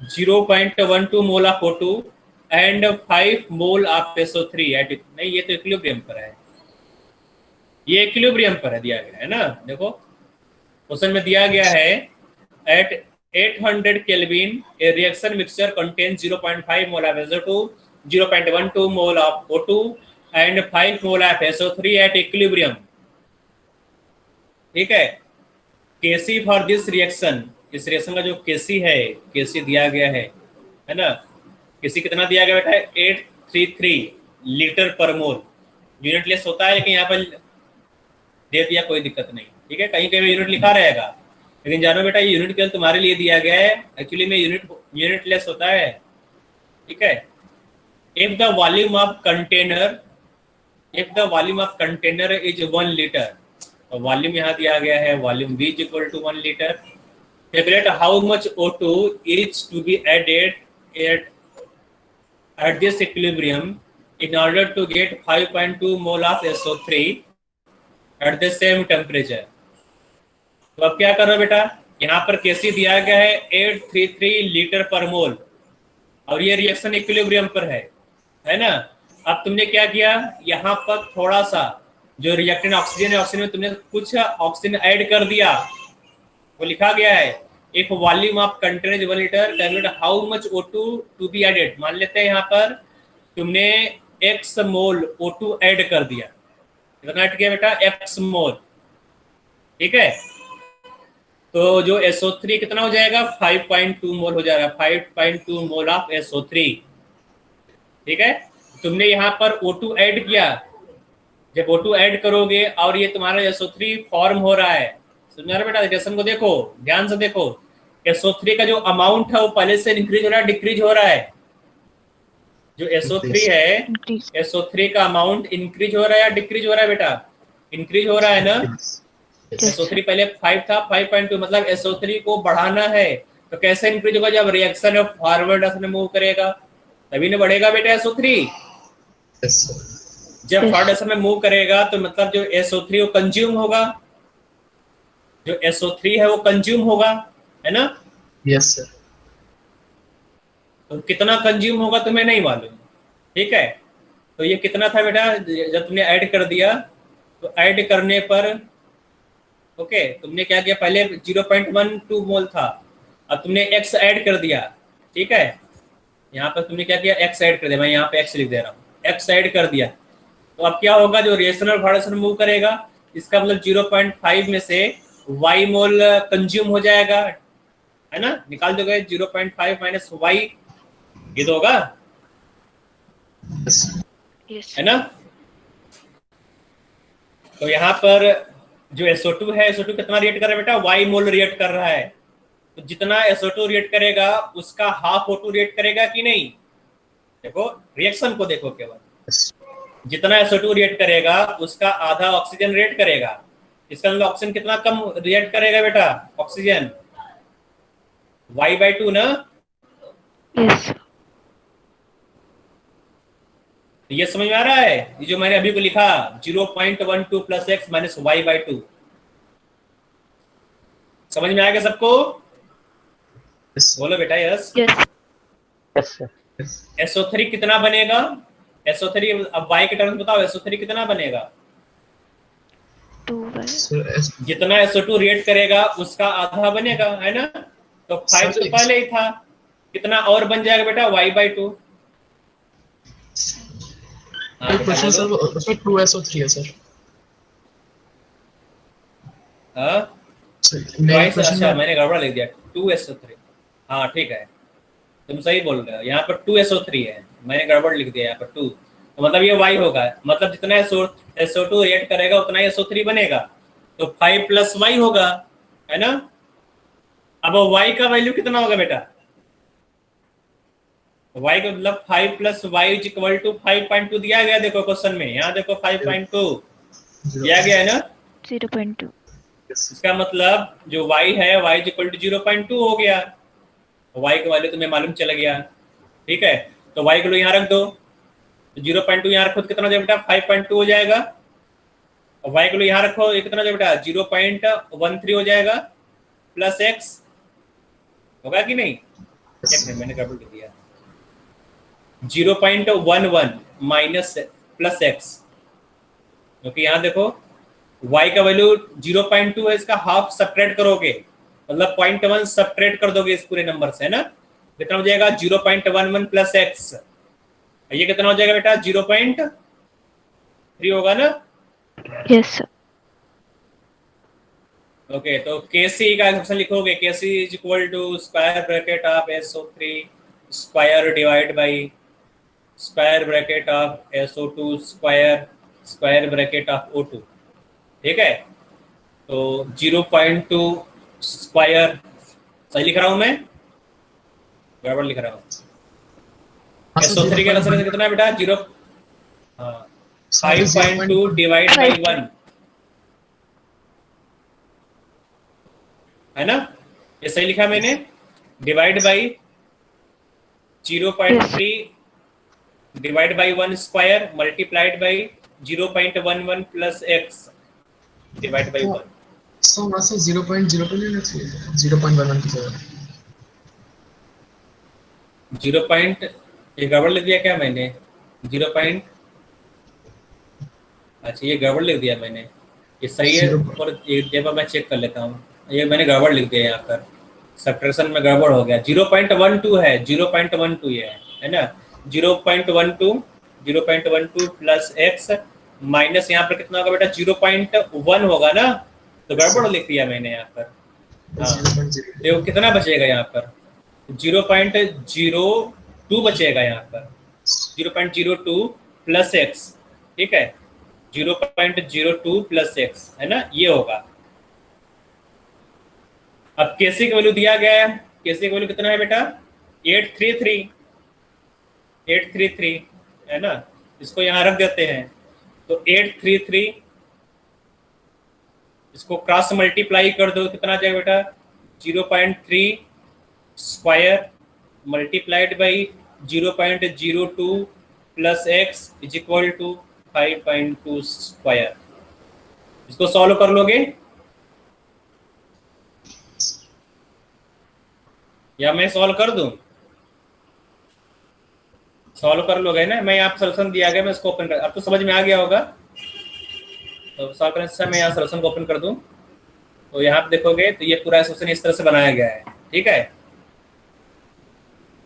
0.12 mole of O2 and 5 mole of SO3 at, नहीं ये तो इक्विलिब्रियम पर है, ये इक्विलिब्रियम पर है दिया गया है ना। देखो क्वेश्चन में दिया गया है at 800 kelvin a reaction mixture contain 0.5 mole of SO2, 0.12 mole of O2 and 5 mole of SO3 at equilibrium, ठीक है। Kc फॉर दिस रिएक्शन, इस रिएक्शन का जो Kc है, Kc दिया गया है ना, Kc कितना दिया गया बेटा 833, लीटर पर मोल। यूनिट लेस होता है, लेकिन यहाँ पर दे दिया, कोई दिक्कत नहीं, ठीक है। कहीं कहीं यूनिट लिखा रहेगा, लेकिन जानो बेटा ये यूनिट केवल तुम्हारे लिए दिया गया है, एक्चुअली में यूनिट लेस होता है, ठीक है। If the volume of container is 1 litre, तो वॉल्यूम यहाँ दिया गया है, volume V is equal to 1 litre. Calculate how much O2 is to be added at this equilibrium in order to get 5.2 mole of SO3 at the same temperature। तो अब क्या कर रहे हो बेटा, यहाँ पर Kc दिया गया है 833 लीटर पर मोल, और ये रिएक्शन इक्विलिब्रियम पर है ना। अब तुमने क्या किया, यहाँ पर थोड़ा सा जो रिएक्टेंट ऑक्सीजन है, ऑक्सीजन में तुमने कुछ ऑक्सीजन ऐड कर दिया, वो लिखा गया है if volume of container is 1 litre calculate how much O2 to be added. मान लेते हैं यहाँ पर तुमने x मोल O2 ऐड कर दिया, कितना ऐड किया बेटा, x मोल, ठीक है। तो जो SO3 कितना हो जाएगा, 5.2 मोल हो जाएगा, 5.2 मोल ऑफ SO3, ठीक है। तुमने यहाँ पर O2 ऐड किया, जब O2 ऐड करोगे और ये तुम्हारा SO3 फॉर्म हो रहा है, समझ रहे बेटा, रिएक्शन को देखो, ध्यान से देखो, SO3 का जो अमाउंट है वो पहले से इंक्रीज हो रहा है, डिक्रीज हो रहा है। जो SO3 है, SO3 का अमाउंट इंक्रीज हो रहा है या डिक्रीज हो रहा है बेटा, इंक्रीज हो रहा है ना। SO3 पहले 5 था, 5.2, मतलब SO3 को बढ़ाना है, तो कैसे इंक्रीज होगा, जब रिएक्शन फॉरवर्ड डायरेक्शन में मूव करेगा तभी ना बढ़ेगा बेटा SO3। जब फॉरवर्ड डायरेक्शन में मूव करेगा तो मतलब जो SO3 वो कंज्यूम होगा, जो SO3 है वो कंज्यूम होगा, है ना। Yes sir. तो कितना कंज्यूम होगा तुम्हें नहीं मालूम, ठीक है। तो ये कितना था बेटा, जब तुमने ऐड कर दिया, तो ऐड करने पर ओके तुमने क्या किया, पहले 0.12 मोल था, अब तुमने x ऐड कर दिया, ठीक है। यहाँ पर तुमने क्या किया, x ऐड कर दिया, मैं यहाँ पे x लिख दे रहा हूँ, x ऐड कर दिया। तो अब क्या होगा, जो रिएक्शन फॉरवर्ड मूव करेगा, इसका मतलब 0.5 में से y मोल कंज्यूम हो जाएगा, है ना। निकाल दोगे 0.5 माइनस y, ये तो होगा, Yes. है ना। तो यहाँ पर जो SO2 है, SO2 कितना रिएक्ट कर रहा है बेटा, y मोल रिएक्ट कर रहा है। तो जितना SO2 रिएक्ट करेगा उसका हाफ O2 रिएक्ट करेगा कि नहीं, देखो रिएक्शन को देखो, केवल जितना SO2 रिएक्ट करेगा उसका आधा ऑक्सीजन रिएक्ट करेगा। इसका मतलब ऑक्सीजन कितना कम रिएक्ट करेगा बेटा, ऑक्सीजन y/2 ना। Yes. ये समझ में आ रहा है, ये जो मैंने अभी को लिखा 0.12 प्लस x माइनस y/2, समझ में आएगा सबको, बोलो बेटा yes. Yes. Yes sir. SO3 कितना बनेगा, SO3 अब y के टर्म बताओ, SO3 कितना बनेगा, 2y. जितना SO2 रिएक्ट करेगा उसका आधा बनेगा, है ना। तो 5 तो पहले ही था, कितना और बन जाएगा बेटा, y/2। क्वेश्चन सर उसमें 2SO3 है सर। अच्छा मैंने गड़बड़ लिख दिया, 2SO3, हाँ ठीक है, तुम सही बोल रहे हो, यहाँ पर 2SO3 है, मैंने गड़बड़ लिख दिया यहाँ पर 2, तो मतलब ये y होगा, मतलब जितना SO2 रिएक्ट करेगा उतना ही SO3 बनेगा, तो 5 प्लस y होगा, है ना। अब y का वैल्यू कितना होगा बेटा, y का मतलब 5 plus y is equal to 5.2 दिया गया, देखो क्वेश्चन में, यहाँ देखो 5.2 दिया गया है ना, 0.2. इसका मतलब जो y है y इज इक्वल टू 0.2 हो गया, y का वैल्यू तुम्हें मालूम चल गया, ठीक है। तो y को यहाँ रख दो, तो 0.2 यहाँ रखो, कितना हो जाएगा बेटा, 5.2 हो जाएगा, और y को यहाँ रखो, ये कितना हो जाएगा बेटा, 0.13 हो जाएगा, प्लस x होगा कि नहीं, मैंने गड़बड़ लिख दिया, 0.11 माइनस प्लस x, क्योंकि यहाँ देखो y का वैल्यू 0.2 है, इसका हाफ सब्ट्रैक्ट करोगे, मतलब 0.1 सब्ट्रैक्ट कर दोगे इस पूरे नंबर से, है ना। कितना हो जाएगा 0.11 प्लस x, ये कितना हो जाएगा बेटा 0.3 होगा ना। Yes, sir. ओके तो Kc का एक्सप्रेशन लिखोगे, Kc is equal to square bracket of SO3 square divide by square bracket of SO2 square bracket of O2, ठीक है। तो 0.2 स्क्वायर, सही लिख रहा हूं मैं, गड़बड़ लिख रहा हूँ? SO3 का कंसंट्रेशन कितना है बेटा? 0, हाँ 5.2 डिवाइड बाई 1, है ना? ये सही लिखा मैंने? Divide by 0.3 divide by 1 square multiplied by 0.11 plus x divide by 1। सो वहाँ से 0.02 लेना चाहिए, 0.11 की जगह 0. ये गड़बड़ लिख दिया क्या मैंने? 0. अच्छा ये गड़बड़ लिख दिया मैंने, ये सही है? और एक बार मैं चेक कर लेता हूँ, ये मैंने गड़बड़ लिख दिया यहाँ पर, सब्ट्रैक्शन में गड़बड़ हो गया। 0.12 है, 0.12 ये है ना? 0.12 प्लस x माइनस यहाँ पर कितना होगा बेटा? 0.1 होगा ना, तो गड़बड़ लिख दिया मैंने यहाँ पर। हाँ, तो कितना बचेगा यहाँ पर? 0.02 बचेगा यहाँ पर, 0.02 प्लस x, ठीक है, 0.02 प्लस x, है ना? ये होगा। अब केसी का वैल्यू दिया गया है, केसी का वैल्यू कितना है बेटा? 833 है ना? इसको यहाँ रख देते हैं, तो 833 इसको क्रॉस मल्टीप्लाई कर दो, कितना आ जाएगा बेटा? 0.3 square multiplied by 0.02 plus x is equal to 5.2 square. इसको सॉल्व कर लोगे या मैं सॉल्व कर दूं? सॉल्व कर लोगे ना? मैं यहाँ पर सोल्यूशन दिया गया, मैं इसको ओपन कर, अब तो समझ में आ गया होगा। तो सॉल्व करने से मैं यहाँ सोल्यूशन को ओपन कर दूं, तो यहाँ पे देखोगे तो ये पूरा सोल्यूशन इस तरह से बनाया गया है, ठीक है,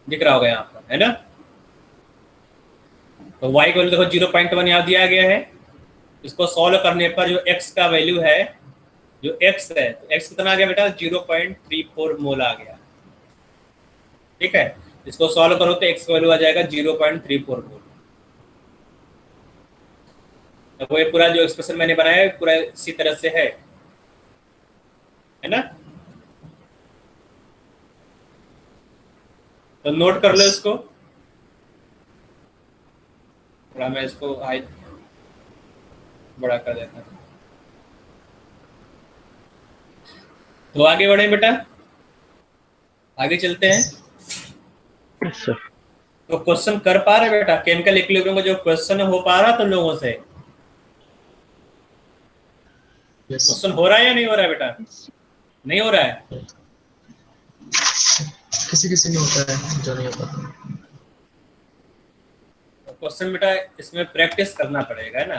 दिख रहा होगा यहाँ पर, है ना? तो y का वैल्यू देखो 0.1 यहाँ दिया गया है। इसको सॉल्व करने पर जो x का वैल्यू है, जो x है, तो x कितना आ गया बेटा? 0.34 मोल आ गया, ठीक है। इसको सॉल्व करो तो x का वैल्यू आ जाएगा 0.34 मोल। तो ये पूरा जो एक्सप्रेशन मैंने बनाया है पूरा इसी तरह से है ना? तो नोट कर लो इसको, थोड़ा मैं इसको हाइट बड़ा कर देता हूँ। तो आगे बढ़े बेटा, आगे चलते हैं। सर तो क्वेश्चन कर पा रहे बेटा? केमिकल इक्विलिब्रियम का जो क्वेश्चन हो पा रहा तुम लोगों से? क्वेश्चन हो रहा है या नहीं हो रहा है बेटा? नहीं हो रहा है? किसी किसी में होता है, जो नहीं होता। क्वेश्चन बेटा इसमें प्रैक्टिस करना पड़ेगा ना,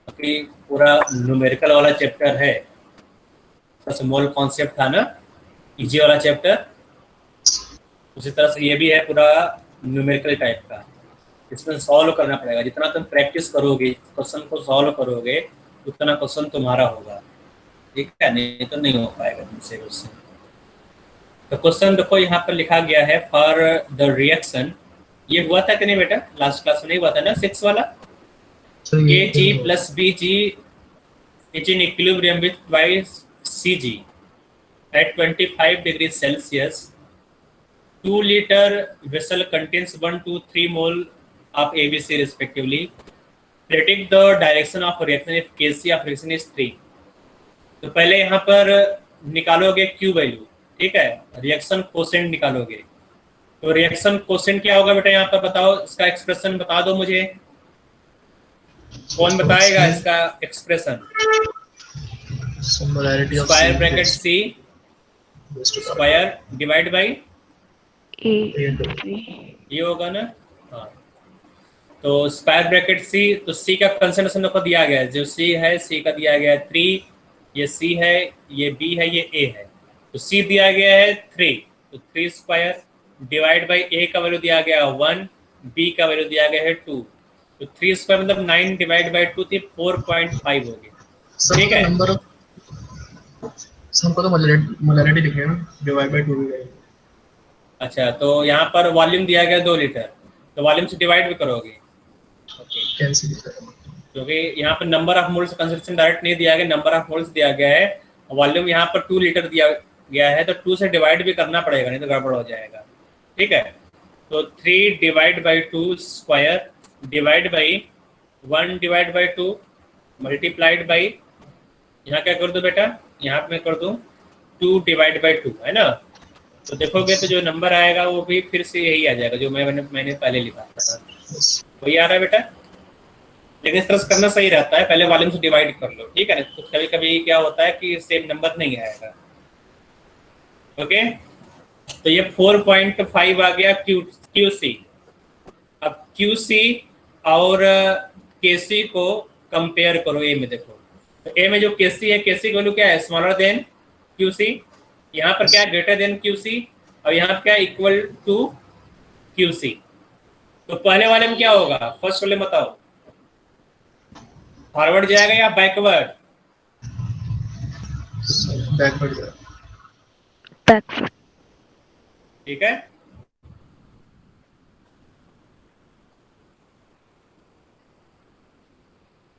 क्योंकि पूरा न्यूमेरिकल वाला चैप्टर है, स्मॉल कॉन्सेप्ट था ना, इजी वाला चैप्टर, उसी तरह से ये भी है पूरा न्यूमेरिकल टाइप का। इसमें सॉल्व करना पड़ेगा, जितना तुम प्रैक्टिस करोगे, क्वेश्चन को सॉल्व करोगे, उतना क्वेश्चन तुम्हारा होगा, ठीक है? नहीं तो नहीं हो पाएगा तुमसे क्वेश्चन। तो क्वेश्चन देखो यहाँ पर लिखा गया है, फॉर द रिएक्शन, ये हुआ था कि नहीं बेटा? लास्ट क्लास में नहीं हुआ था ना, 6 वाला? Kg plus Bg is in equilibrium with twice Cg at 25 degrees Celsius. 2 liter vessel contains 1 to 3 mole of ABC respectively. Predict the direction of reaction if Kc of reaction is 3. तो पहले यहाँ पर निकालोगे Q वैल्यू, ठीक है, रिएक्शन कोसेंट निकालोगे। तो रिएक्शन कोसेंट क्या होगा बेटा? यहाँ पर बताओ, इसका एक्सप्रेशन बता दो मुझे, कौन बताएगा इसका expression? Square bracket C square divide by ये होगा ना? हाँ, तो स्क्वायर ब्रैकेट C, तो C का कंसंट्रेशन को दिया गया है, जो C है, C का दिया गया है 3, ये C है, ये B है, ये A है। तो C दिया गया है 3, तो 3 स्क्वायर डिवाइड बाई A का वैल्यू दिया गया 1, B का वैल्यू दिया गया है 2, तो 3 स्क्वायर मतलब 9 डिवाइड बाई 2 थी 4.5 होगी, ठीक है? हमको तो मोलैरिटी दिखेगा ना, डिवाइड बाय 2 भी। अच्छा, तो यहाँ पर वॉल्यूम दिया गया 2 लीटर, तो वॉल्यूम से डिवाइड भी करोगे। Okay, cancel. क्योंकि यहाँ पर number of moles concentration direct नहीं दिया गया, नंबर ऑफ मोल्स दिया गया है, वॉल्यूम यहाँ पर 2 लीटर दिया गया है, तो 2 से डिवाइड भी करना पड़ेगा, नहीं तो गड़बड़ हो जाएगा। ठीक है, तो 3 divide by 2 square divide by 1 divide by 2 multiplied by, यहाँ क्या कर दूं बेटा, यहाँ पे मैं कर दूं 2 डिवाइड बाई 2, है ना। तो देखोगे तो जो नंबर आएगा वो भी फिर से यही आ जाएगा जो मैंने पहले लिखा था, वही आ रहा है बेटा। लेकिन इस तरह से करना सही रहता है, पहले वॉल्यूम से डिवाइड कर लो, ठीक है ना। तो कभी कभी क्या होता है कि सेम नंबर नहीं आएगा। ओके, तो ये 4.5 आ गया QC। अब QC और KC को कंपेयर करो ए में। देखो तो ए में जो KC है, KC की वैल्यू क्या है, स्मॉलर देन QC। यहाँ पर क्या है, ग्रेटर देन QC, और यहाँ पर क्या है, इक्वल टू QC। तो पहले वाले में क्या होगा, फर्स्ट वाले बताओ, फॉरवर्ड जाएगा या बैकवर्ड? बैकवर्ड। Backward. ठीक है,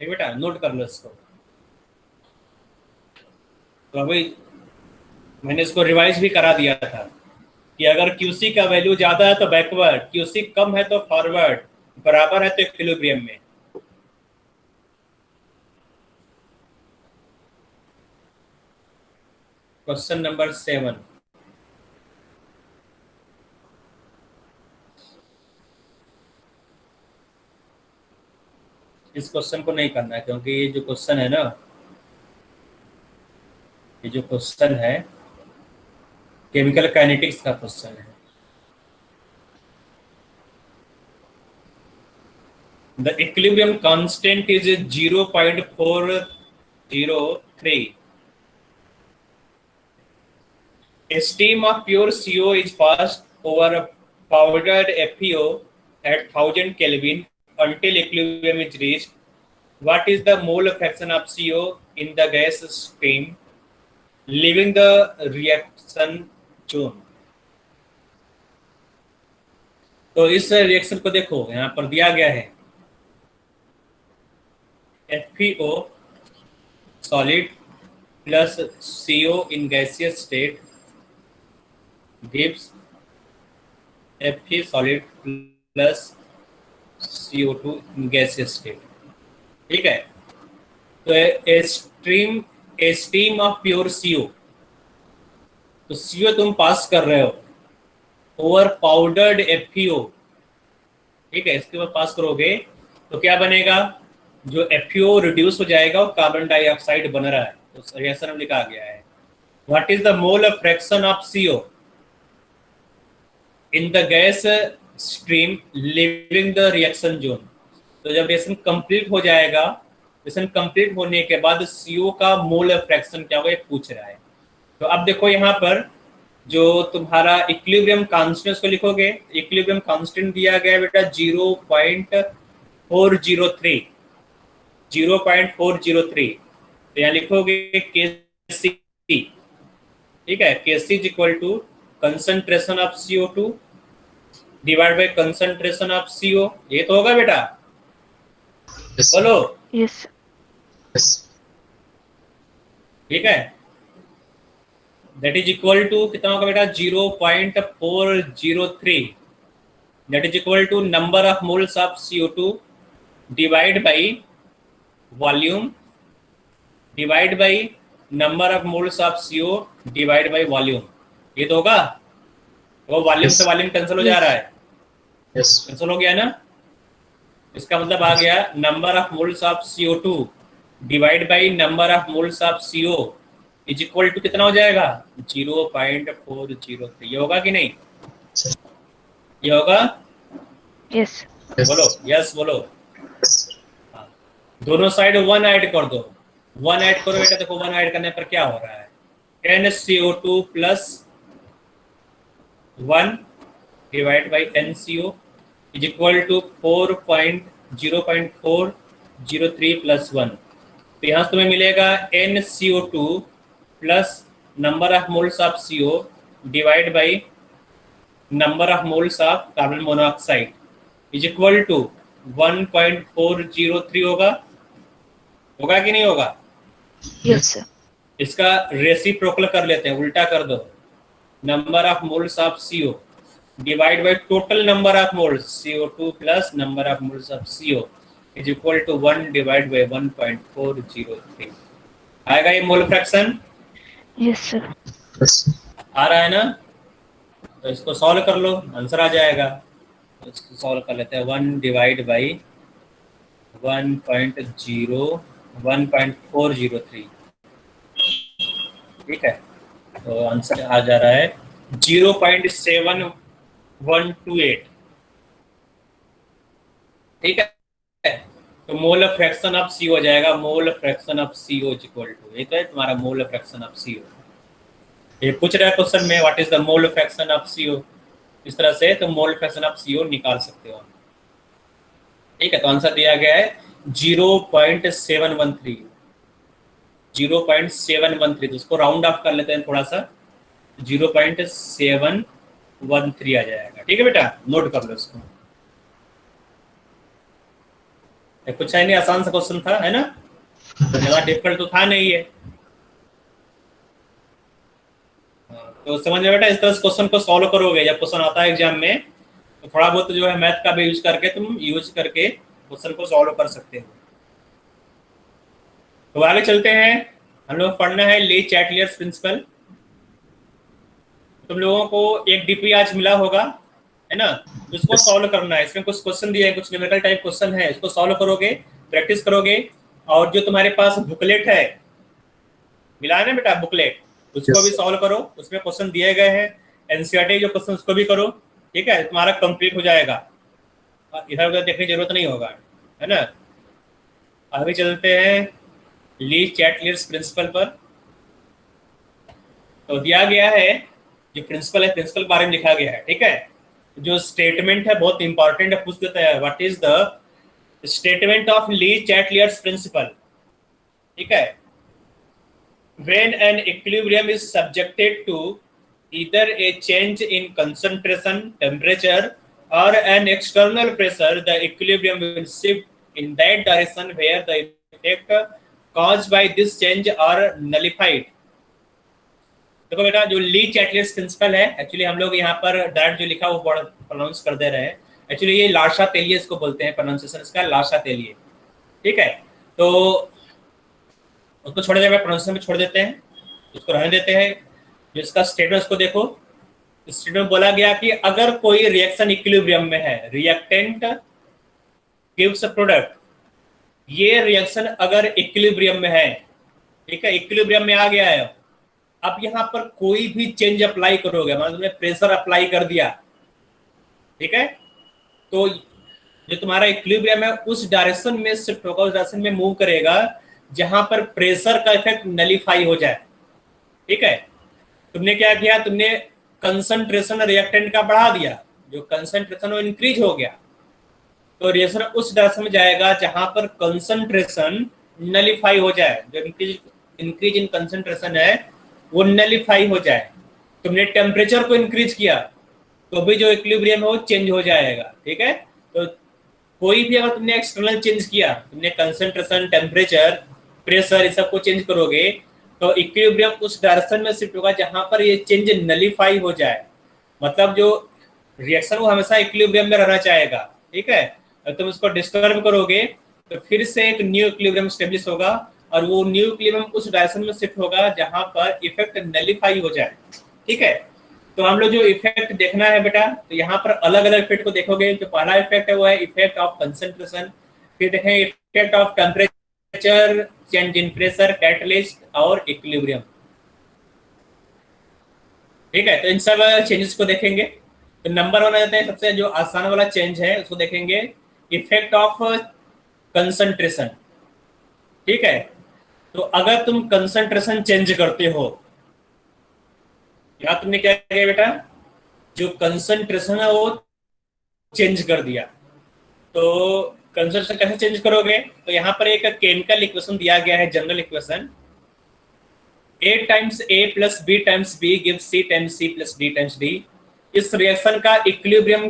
ठीक बेटा, नोट कर लो इसको। तो अभी मैंने इसको रिवाइज भी करा दिया था कि अगर QC का वैल्यू ज्यादा है तो बैकवर्ड, QC कम है तो फॉरवर्ड, बराबर है तो इक्विलिब्रियम में। Question number 7। इस क्वेश्चन को नहीं करना है क्योंकि ये जो क्वेश्चन है ना, ये जो क्वेश्चन है केमिकल काइनेटिक्स का क्वेश्चन है। The equilibrium constant is 0.403। A stream of pure CO is passed over a powdered FeO at 1000 Kelvin until equilibrium is reached. What is the mole fraction of CO in the gas stream leaving the reaction zone? तो इस रिएक्शन को देखो, यहाँ पर दिया गया है FeO solid plus CO in gaseous state gives Fe solid plus CO2 in gaseous state। ठीक है, तो a stream of pure CO, तो CO तुम पास कर रहे हो ओवर पाउडर्ड FeO। ठीक है, इसके बाद पास करोगे तो क्या बनेगा, जो FeO रिड्यूस हो जाएगा वो कार्बन डाइऑक्साइड बन रहा है। तो रिएक्शन में लिखा गया है what is the mole fraction of CO in the gas stream living the reaction zone. तो जब रिएक्शन कंप्लीट हो जाएगा, रिएक्शन कंप्लीट होने के बाद CO का मोल फ्रैक्शन क्या होगा ये पूछ रहा है। तो अब देखो यहाँ पर जो तुम्हारा इक्विलिब्रियम कांस्टेंट को लिखोगे, इक्विलिब्रियम कांस्टेंट दिया गया है बेटा 0.403। 0.403, तो यहाँ लिखोगे KC। ठीक है, KC is equal to concentration of CO2 divide by concentration of CO। ये तो होगा बेटा, बोलो। Yes. यस। ठीक है, दैट इज इक्वल टू कितना होगा बेटा, 0.403। That is equal to number of moles of CO2 divide by volume divide by number of moles of CO divide by volume. ये तो होगा, वो वॉल्यूम से वॉल्यूम कैंसिल हो जा रहा है, यस। कैंसिल हो गया ना। इसका मतलब आ गया number of moles of CO2 divide by number of moles of CO is equal to कितना हो जाएगा, 0.403। ये होगा कि नहीं, ये होगा? Yes. बोलो यस, बोलो। हाँ, दोनों साइड 1 ऐड कर दो, 1 ऐड करो बेटा। देखो 1 ऐड करने पर क्या हो रहा है, NCO2 plus 1 divide by NCO is equal to 0.403 plus 1। तो यहाँ से तुम्हें मिलेगा NCO2 plus number of moles of CO divide by number of moles of carbon monoxide is equal to 1.403 होगा कि नहीं होगा? Yes, sir. इसका रेसिप्रोकल कर लेते हैं, उल्टा कर दो, number of moles of CO divide by total number of moles CO2 plus number of moles of CO is equal to 1 divide by 1.403। आएगा ये mole fraction? Yes, sir. Yes. आ रहा है ना? तो इसको सॉल्व कर लो, आंसर आ जाएगा। तो इसको सॉल्व कर लेते हैं, 1 डिवाइड बाई 1.403। ठीक है, तो आंसर आ जा रहा है 0.7128। ठीक है, तो मोल फ्रैक्शन ऑफ CO हो जाएगा, mole fraction of CO is equal to, ये तो है तुम्हारा मोल फ्रैक्शन ऑफ CO। ये पूछ रहा है क्वेश्चन में what is the mole fraction of CO, इस तरह से तो मोल फ्रैक्शन ऑफ CO निकाल सकते हो। ठीक है, तो आंसर दिया गया है 0.713। 0.713, तो उसको राउंड ऑफ कर लेते हैं थोड़ा सा, 0.713 आ जाएगा। ठीक है बेटा, नोट कर लो इसको। कुछ है नहीं, आसान सा क्वेश्चन था, है ना? ज्यादा डिफिकल्ट तो था नहीं है। तो समझ में बेटा, इस तरह से क्वेश्चन को सॉल्व करोगे, जब क्वेश्चन आता है एग्जाम में तो थोड़ा बहुत जो है मैथ का भी यूज करके तुम क्वेश्चन को सॉल्व कर सकते हो। तो आगे चलते हैं, हम लोग पढ़ना है ली चैटलियर्स प्रिंसिपल। तुम लोगों को एक डीपी आज मिला होगा, है ना? तो इसको सॉल्व करना है। इसमें कुछ क्वेश्चन दिए हैं, कुछ न्यूमेरिकल टाइप क्वेश्चन है, इसको सॉल्व करोगे, प्रैक्टिस करोगे। और जो तुम्हारे पास बुकलेट है, मिला है ना बेटा बुकलेट, उसको भी सॉल्व करो। उसमें क्वेश्चन दिए गए हैं, एनसीईआरटी जो क्वेश्चन उसको भी करो। ठीक है, तुम्हारा कंप्लीट हो जाएगा, इधर उधर देखने की जरूरत नहीं होगा, है ना? आगे चलते हैं ली चैटलियर्स प्रिंसिपल पर। तो दिया गया है जो प्रिंसिपल है, प्रिंसिपल के बारे में लिखा गया है। ठीक है, जो स्टेटमेंट है बहुत इंपॉर्टेंट है, पूछ देता है what is the statement of Le Chatelier's principle. ठीक है, when an equilibrium is subjected to either a change in concentration, temperature or an external pressure, the equilibrium will shift in that direction where the effect caused by this change are nullified। देखो बेटा, जो ली चैटलियर्स प्रिंसिपल है, एक्चुअली हम लोग यहाँ पर डायरेक्ट जो लिखा वो प्रोनाउंस कर दे रहे हैं। एक्चुअली ये लार्शा तेलिए इसको बोलते हैं, प्रोनाउंसिएशन इसका लार्शा तेलिए। ठीक है, तो उसको छोड़ देते हैं, प्रोनाउंसिएशन में छोड़ देते हैं, उसको रहने देते हैं। जो इसका स्टेटमेंट को देखो, स्टेटमेंट बोला गया कि अगर कोई रिएक्शन इक्विलिब्रियम में है, रिएक्टेंट गिव्स अ प्रोडक्ट, ये रिएक्शन अगर इक्विलिब्रियम में है, ठीक है, इक्विलिब्रियम में आ गया है, अब यहाँ पर कोई भी चेंज अप्लाई करोगे, मतलब तुमने प्रेशर अप्लाई कर दिया, ठीक है, तो जो तुम्हारा इक्विलिब्रियम है उस डायरेक्शन में शिफ्ट होगा, उस डायरेक्शन में मूव करेगा जहां पर प्रेशर का इफेक्ट नलीफाई हो जाए। ठीक है, तुमने क्या किया, तुमने कंसंट्रेशन रिएक्टेंट का बढ़ा दिया, जो कंसंट्रेशन वो इंक्रीज हो गया, तो रिएक्शन उस डायरेक्शन में जाएगा जहां पर कंसंट्रेशन नलीफाई हो जाए, जो इंक्रीज इन कंसंट्रेशन है वो नलीफाई हो जाए। तुमने टेम्परेचर को इंक्रीज किया तो भी जो इक्विलिब्रियम है वो चेंज हो जाएगा। ठीक है, तो कोई भी अगर तुमने एक्सटर्नल चेंज किया, तुमने कंसंट्रेशन, टेम्परेचर, प्रेशर, इस सब को चेंज करोगे तो इक्विलिब्रियम उस डायरेक्शन में शिफ्ट होगा जहां पर ये चेंज नलीफाई हो जाए, मतलब जो रिएक्शन वो हमेशा इक्विलिब्रियम में रहना चाहेगा। ठीक है, तुम उसको डिस्टर्ब करोगे तो फिर से एक न्यू इक्विलिब्रियम स्टेब्लिश होगा और वो न्यू इक्विलिब्रियम उस डायरेक्शन में शिफ्ट होगा जहां पर इफेक्ट नलीफाई हो जाए। ठीक है, तो हम लोग जो इफेक्ट देखना है बेटा, तो यहाँ पर अलग अलग इफेक्ट को देखोगे। जो पहला इफेक्ट है वो है इफेक्ट ऑफ कंसंट्रेशन, फिर देखेंगे effect of temperature, change in pressure, catalyst और इक्विलिब्रियम। ठीक है, तो इन सब चेंजेस को देखेंगे। तो नंबर 1 आ जाते हैं, सबसे जो आसान वाला चेंज है उसको देखेंगे, इफेक्ट ऑफ कंसंट्रेशन। ठीक है, तो अगर तुम कंसंट्रेशन चेंज करते हो, यहाँ तुमने क्या किया बेटा, जो कंसंट्रेशन है वो चेंज कर दिया, तो कंसंट्रेशन कैसे चेंज करोगे, तो यहाँ पर एक केमिकल इक्वेशन दिया गया है, general equation, A times A plus B times B gives C times C plus D times D। इस रिएक्शन का इक्विलिब्रियम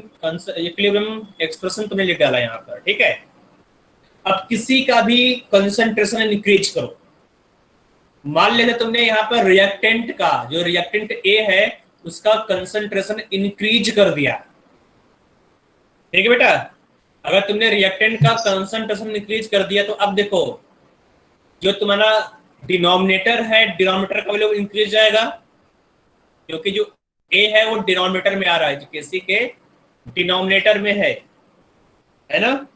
एक्सप्रेशन तुमने लिख डाला यहाँ पर, ठीक है। अब किसी का भी कंसंट्रेशन इंक्रीज करो, मान लेते तुमने यहाँ पर रिएक्टेंट का, जो रिएक्टेंट ए है उसका कंसंट्रेशन इंक्रीज कर दिया, ठीक है बेटा। अगर तुमने रिएक्टेंट का कंसंट्रेशन इंक्रीज कर दिया तो अब देखो जो तुम्हारा डिनोमिनेटर है, डिनोमिनेटर का वैल्यू इंक्रीज जाएगा, क्योंकि जो ए है वो डिनोमिनेटर में आ रहा है, जो केसी के डिनोमिनेटर में है ना।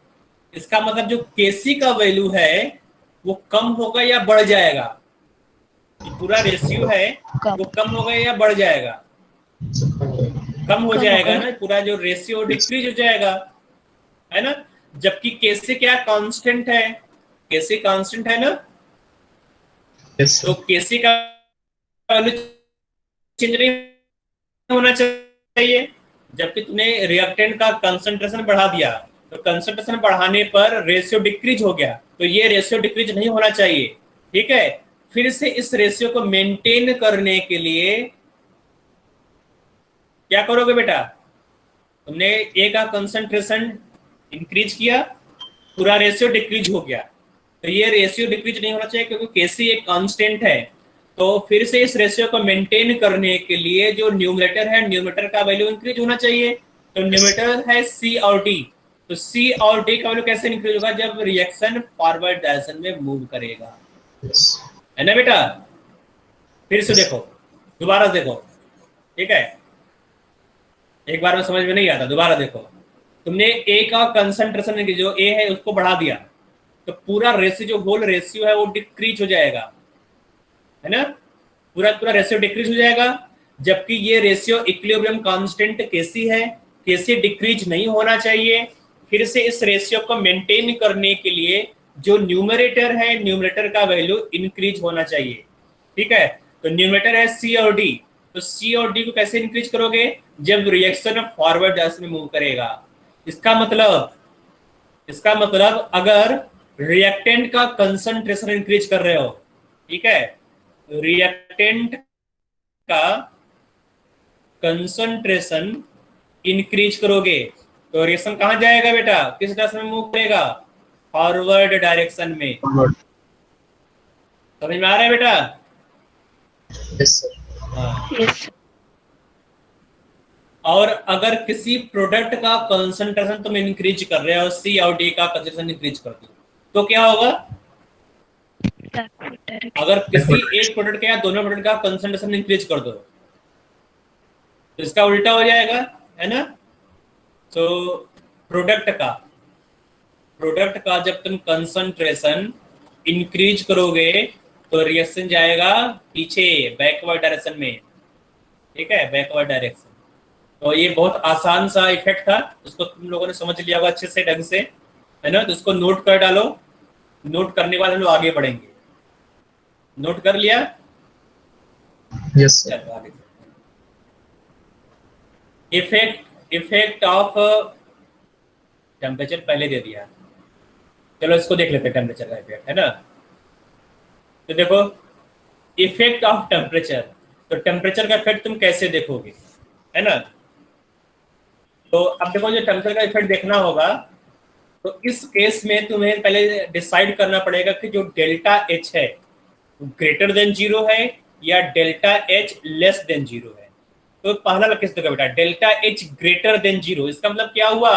इसका मतलब जो केसी का वैल्यू है वो कम होगा या बढ़ जाएगा, पूरा रेशियो है वो कम होगा या बढ़ जाएगा, कम हो जाएगा ना, पूरा जो रेशियो डिक्रीज हो जाएगा, है ना। जबकि केसी क्या कांस्टेंट है, केसी कांस्टेंट है ना, तो केसी का वैल्यू चेंज नहीं होना चाहिए। जबकि तुमने रिएक्टेंट का कंसंट्रेशन बढ़ा दिया, तो कंसंट्रेशन बढ़ाने पर रेशियो डिक्रीज हो गया, तो ये रेशियो डिक्रीज नहीं होना चाहिए, ठीक है। फिर से इस रेशियो को मेंटेन करने के लिए क्या करोगे बेटा, तुमने ए का कंसंट्रेशन इंक्रीज किया, पूरा रेशियो डिक्रीज हो गया, तो ये रेशियो डिक्रीज नहीं होना चाहिए क्योंकि केसी एक कांस्टेंट है। तो फिर से इस रेशियो को मेंटेन करने के लिए जो न्यूमरेटर है, न्यूमरेटर का वैल्यू इंक्रीज होना चाहिए। तो न्यूमरेटर है सी और डी, तो सी और डी का वैल्यू कैसे इंक्रीज होगा, जब रिएक्शन फॉरवर्ड डायरेक्शन में मूव करेगा, है ना बेटा। फिर से देखो, दोबारा देखो, ठीक है, एक बार में समझ में नहीं आता, दोबारा देखो। तुमने ए का कंसंट्रेशन जो ए है उसको बढ़ा दिया, तो पूरा रेशियो, जो होल रेशियो है वो डिक्रीज हो जाएगा, है ना, पूरा रेशियो डिक्रीज हो जाएगा। जबकि ये रेशियो इक्विलिब्रियम कांस्टेंट केसी है, केसी डिक्रीज नहीं होना चाहिए। फिर से इस रेशियो को मेंटेन करने के लिए जो न्यूमरेटर है, न्यूमरेटर का वैल्यू इंक्रीज होना चाहिए, ठीक है। तो न्यूमरेटर है सी और डी, तो सी और डी को कैसे इंक्रीज करोगे, जब रिएक्शन फॉरवर्ड डायरेक्शन में मूव करेगा। इसका मतलब अगर रिएक्टेंट का कंसंट्रेशन इंक्रीज कर रहे हो, ठीक है, रिएक्टेंट का कंसंट्रेशन इंक्रीज करोगे तो रिएक्शन कहां जाएगा बेटा, किस डायरेक्शन में मूव करेगा, फॉरवर्ड डायरेक्शन में। समझ में आ रहा है बेटा? Yes sir. हाँ। Yes. और अगर किसी प्रोडक्ट का कंसंट्रेशन तुम इंक्रीज कर रहे हो, सी और डी का कंसंट्रेशन इंक्रीज कर दो, तो क्या होगा, Backward direction. अगर किसी एक प्रोडक्ट का या दोनों प्रोडक्ट का कंसंट्रेशन इंक्रीज कर दो तो इसका उल्टा हो जाएगा, है ना। तो प्रोडक्ट का जब तुम कंसंट्रेशन इंक्रीज करोगे तो रिएक्शन जाएगा पीछे, बैकवर्ड डायरेक्शन में, ठीक है, बैकवर्ड डायरेक्शन। तो ये बहुत आसान सा इफेक्ट था, उसको तुम लोगों ने समझ लिया होगा अच्छे से, ढंग से, है ना। तो उसको नोट कर डालो, नोट करने के बाद हम लोग आगे बढ़ेंगे। नोट कर लिया? Yes sir. चलो आगे। इफेक्ट ऑफ टेम्परेचर पहले दे दिया, चलो इसको देख लेते हैं, टेम्परेचर का इफेक्ट, है ना। तो देखो इफेक्ट ऑफ टेम्परेचर, तो टेम्परेचर का इफेक्ट तुम कैसे देखोगे, है ना। तो अब देखो जो टेम्परेचर का इफेक्ट देखना होगा, तो इस केस में तुम्हें पहले डिसाइड करना पड़ेगा कि जो डेल्टा एच है ग्रेटर देन 0 है या डेल्टा एच लेस देन 0 है। तो पहला किस देखो बेटा, डेल्टा एच ग्रेटर देन 0, इसका मतलब क्या हुआ,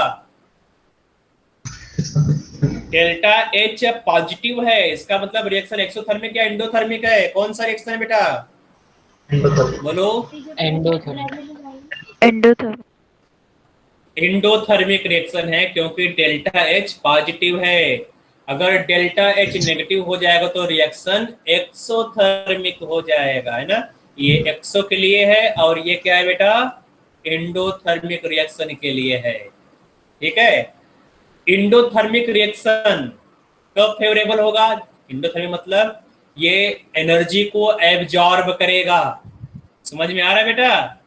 डेल्टा एच पॉजिटिव है, इसका मतलब रिएक्शन एक्सोथर्मिक या एंडोथर्मिक है, कौन सा रिएक्शन है बेटा, बोलो। Endothermic. एंडोथर्मिक रिएक्शन है, क्योंकि डेल्टा एच पॉजिटिव है। अगर डेल्टा एच नेगेटिव हो जाएगा तो रिएक्शन एक्सोथर्मिक हो जाएगा, है ना। ये एक्सो के लिए है और ये क्या है बेटा, एंडोथर्मिक रिएक्शन के लिए है, ठीक है। एंडोथर्मिक रिएक्शन कब फेवरेबल होगा, एंडोथर्मिक मतलब ये एनर्जी को एब्जॉर्ब करेगा, समझ में आ रहा है बेटा।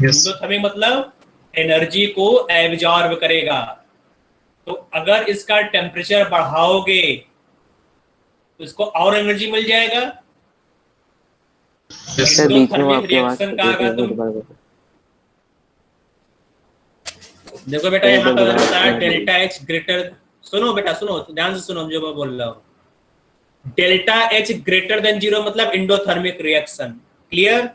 यस। एंडोथर्मिक मतलब एनर्जी को एब्जॉर्ब करेगा। तो अगर इसका टेम्परेचर बढ़ाओगे तो इसको और एनर्जी मिल जाएगा। सर बीच में एंडोथर्मिक आपकी आवाज रिएक्शन का अगर तुम देखो बेटा यहाँ पर बताया डेल्टा एच ग्रेटर, सुनो बेटा सुनो, ध्यान से सुनो जो मैं बोल रहा हूँ। डेल्टा एच ग्रेटर देन 0 मतलब इंडोथर्मिक रिएक्शन। क्लियर?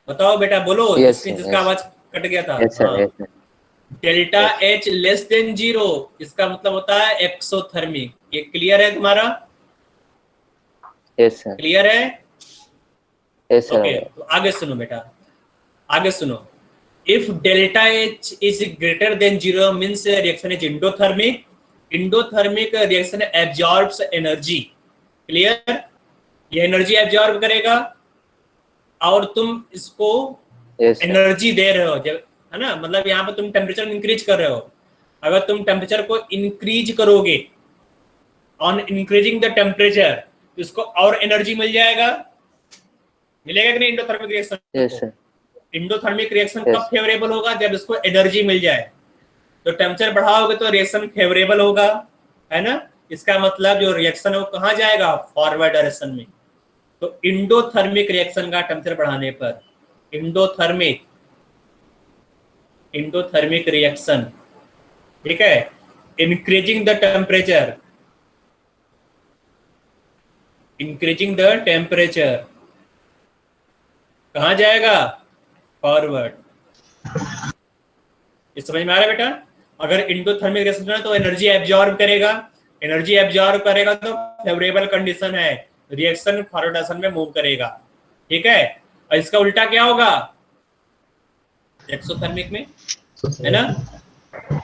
बताओ बेटा, बोलो। Yes, sir, जिसका yes. आवाज कट गया था। Yes, sir. हाँ। Yes, sir. Delta H less than 0 इसका मतलब होता है एक्सोथर्मिक। ये क्लियर है तुम्हारा? Yes, sir. क्लियर है? Yes, sir. ओके, तो आगे सुनो बेटा, आगे सुनो। If delta H is greater than 0 means reaction is endothermic. Endothermic reaction absorbs energy. Clear? ये एनर्जी एब्जॉर्ब करेगा और तुम इसको Yes, sir. एनर्जी दे रहे हो, जब है ना, मतलब यहाँ पर तुम टेम्परेचर इंक्रीज कर रहे हो। अगर तुम टेम्परेचर को इंक्रीज करोगे, ऑन इंक्रीजिंग द टेम्परेचर, इसको और एनर्जी मिल जाएगा। मिलेगा कि नहीं endothermic reaction? Yes, sir. Endothermic reaction Yes. कब फेवरेबल होगा? जब इसको एनर्जी मिल जाए। तो टेम्परेचर बढ़ाओगे तो रिएक्शन फेवरेबल होगा, है ना। इसका मतलब जो रिएक्शन है वो कहाँ जाएगा? फॉरवर्ड डायरेक्शन में। तो इंडोथर्मिक रिएक्शन का टेम्परेचर बढ़ाने पर, इंडोथर्मिक रिएक्शन, ठीक है, इंक्रीजिंग द टेम्परेचर, कहाँ जाएगा? फॉरवर्ड। ये समझ में आ रहा है बेटा? अगर इंडोथर्मिक रिएक्शन है तो एनर्जी एब्जॉर्ब करेगा, तो फेवरेबल कंडीशन है, रिएक्शन फॉरवर्ड डायरेक्शन में मूव करेगा। ठीक है? और इसका उल्टा क्या होगा एक्सोथर्मिक में, है ना?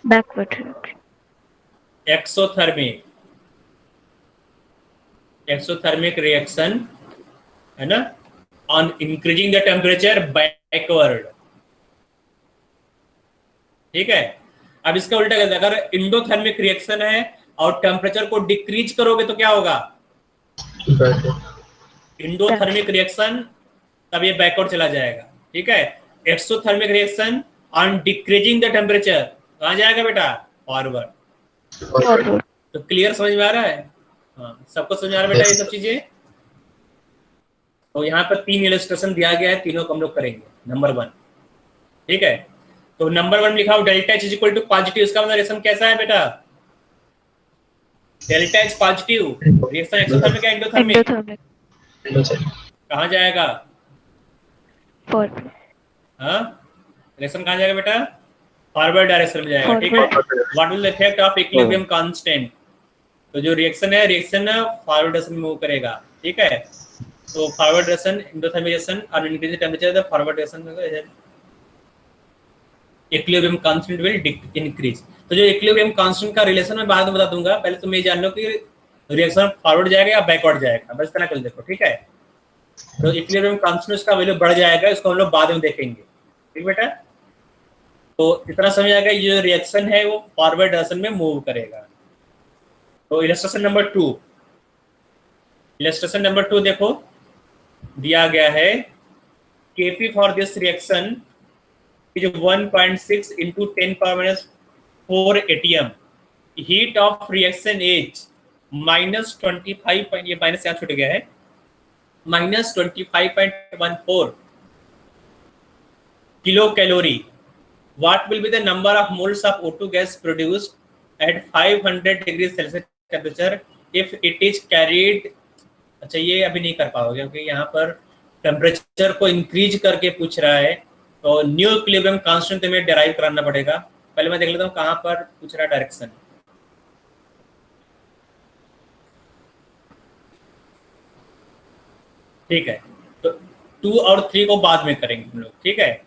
बैकवर्ड। एक्सोथर्मिक रिएक्शन, है ना, on increasing the temperature backward. ठीक है? अब इसका उल्टा कहते हैं, अगर इंडोथर्मिक रिएक्शन है और टेम्परेचर को डिक्रीज करोगे तो क्या होगा? इंडोथर्मिक रिएक्शन, तब ये बैकवर्ड चला जाएगा। ठीक है? Exothermic reaction on decreasing the temperature कहाँ जाएगा बेटा? फॉरवर्ड। तो क्लियर, समझ में आ रहा है? हाँ, सबको समझ में आ रहा है बेटा ये सब चीजें? तो यहाँ पर 3 इलस्ट्रेशन दिया गया है, तीनों को हम लोग करेंगे। नंबर 1, ठीक है? तो नंबर 1 लिखा हो delta H is equal to positive. इसका मतलब रिएक्शन कैसा है बेटा? Delta H positive, reaction exothermic या इंडोथर्मिक? कहाँ जाएगा? फॉरवर्ड। हाँ, रिएक्शन कहाँ जाएगा बेटा? फॉरवर्ड डायरेक्शन में जाएगा। ठीक है? What will the effect of equilibrium constant? तो जो रिएक्शन है फॉरवर्ड डायरेक्शन में मूव करेगा। ठीक है? तो फॉरवर्ड डायरेक्शन, इंडोथर्मिक रिएक्शन और increase temperature, the forward direction में इक्विलिब्रियम कांस्टेंट विल इंक्रीज। तो जो इक्विलिब्रियम कांस्टेंट का रिलेशन मैं बाद में बता दूंगा, पहले तुम ये जान लो कि रिएक्शन फॉरवर्ड जाएगा या बैकवर्ड जाएगा, बस इतना कर देखो। ठीक है? तो इक्विलिब्रियम कांस्टेंट का वैल्यू बढ़ जाएगा, इसको हम लोग बाद में देखेंगे। ठीक बेटा? तो इतना समझ आएगा, ये जो रिएक्शन है वो फॉरवर्ड डायरेक्शन में मूव करेगा। तो इलस्ट्रेशन नंबर 2 देखो, दिया गया है Kp for this reaction is 1.6 into 10⁻⁴ atm. Heat of reaction is -25, ये माइनस यहाँ छूट गया है, -25.14 kilo calorie. What will be the number of moles of O2 gas produced at 500 degrees Celsius temperature if it is carried? अच्छा, ये अभी नहीं कर पाओगे क्योंकि यहाँ पर टेम्परेचर को इंक्रीज करके पूछ रहा है, तो न्यू इक्विलिब्रियम कांस्टेंट तुम्हें डेराइव कराना पड़ेगा। पहले मैं देख लेता हूँ कहाँ पर पूछ रहा है डायरेक्शन। ठीक है, तो 2 और 3 को बाद में करेंगे हम लोग। ठीक है,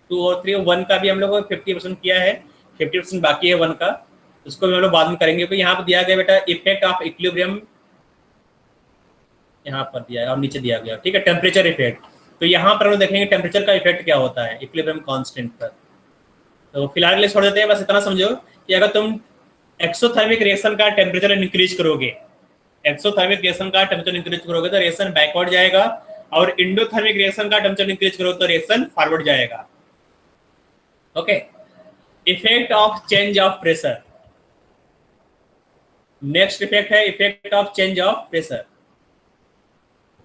2 और 3, 1 का भी हम लोग 50% किया है, 50% बाकी है 1 का, उसको भी हम लोग बाद में करेंगे। क्योंकि यहाँ पर दिया गया बेटा इफेक्ट ऑफ इक्विलिब्रियम, यहाँ पर दिया है और नीचे दिया गया। ठीक है, टेम्परेचर इफेक्ट। तो यहाँ पर हम लोग देखेंगे टेम्परेचर का इफेक्ट क्या होता है इक्विलिब्रियम कांस्टेंट पर। तो फिलहाल के लिए छोड़ देते हैं, बस इतना समझो कि अगर तुम एक्सोथर्मिक रिएक्शन का टेम्परेचर इंक्रीज करोगे, तो रिएक्शन बैकवर्ड जाएगा, और इंडोथर्मिक रिएक्शन का टेम्परेचर इंक्रीज करोगे तो रिएक्शन फॉरवर्ड जाएगा। Okay, effect of change of pressure. Next effect है effect of change of pressure.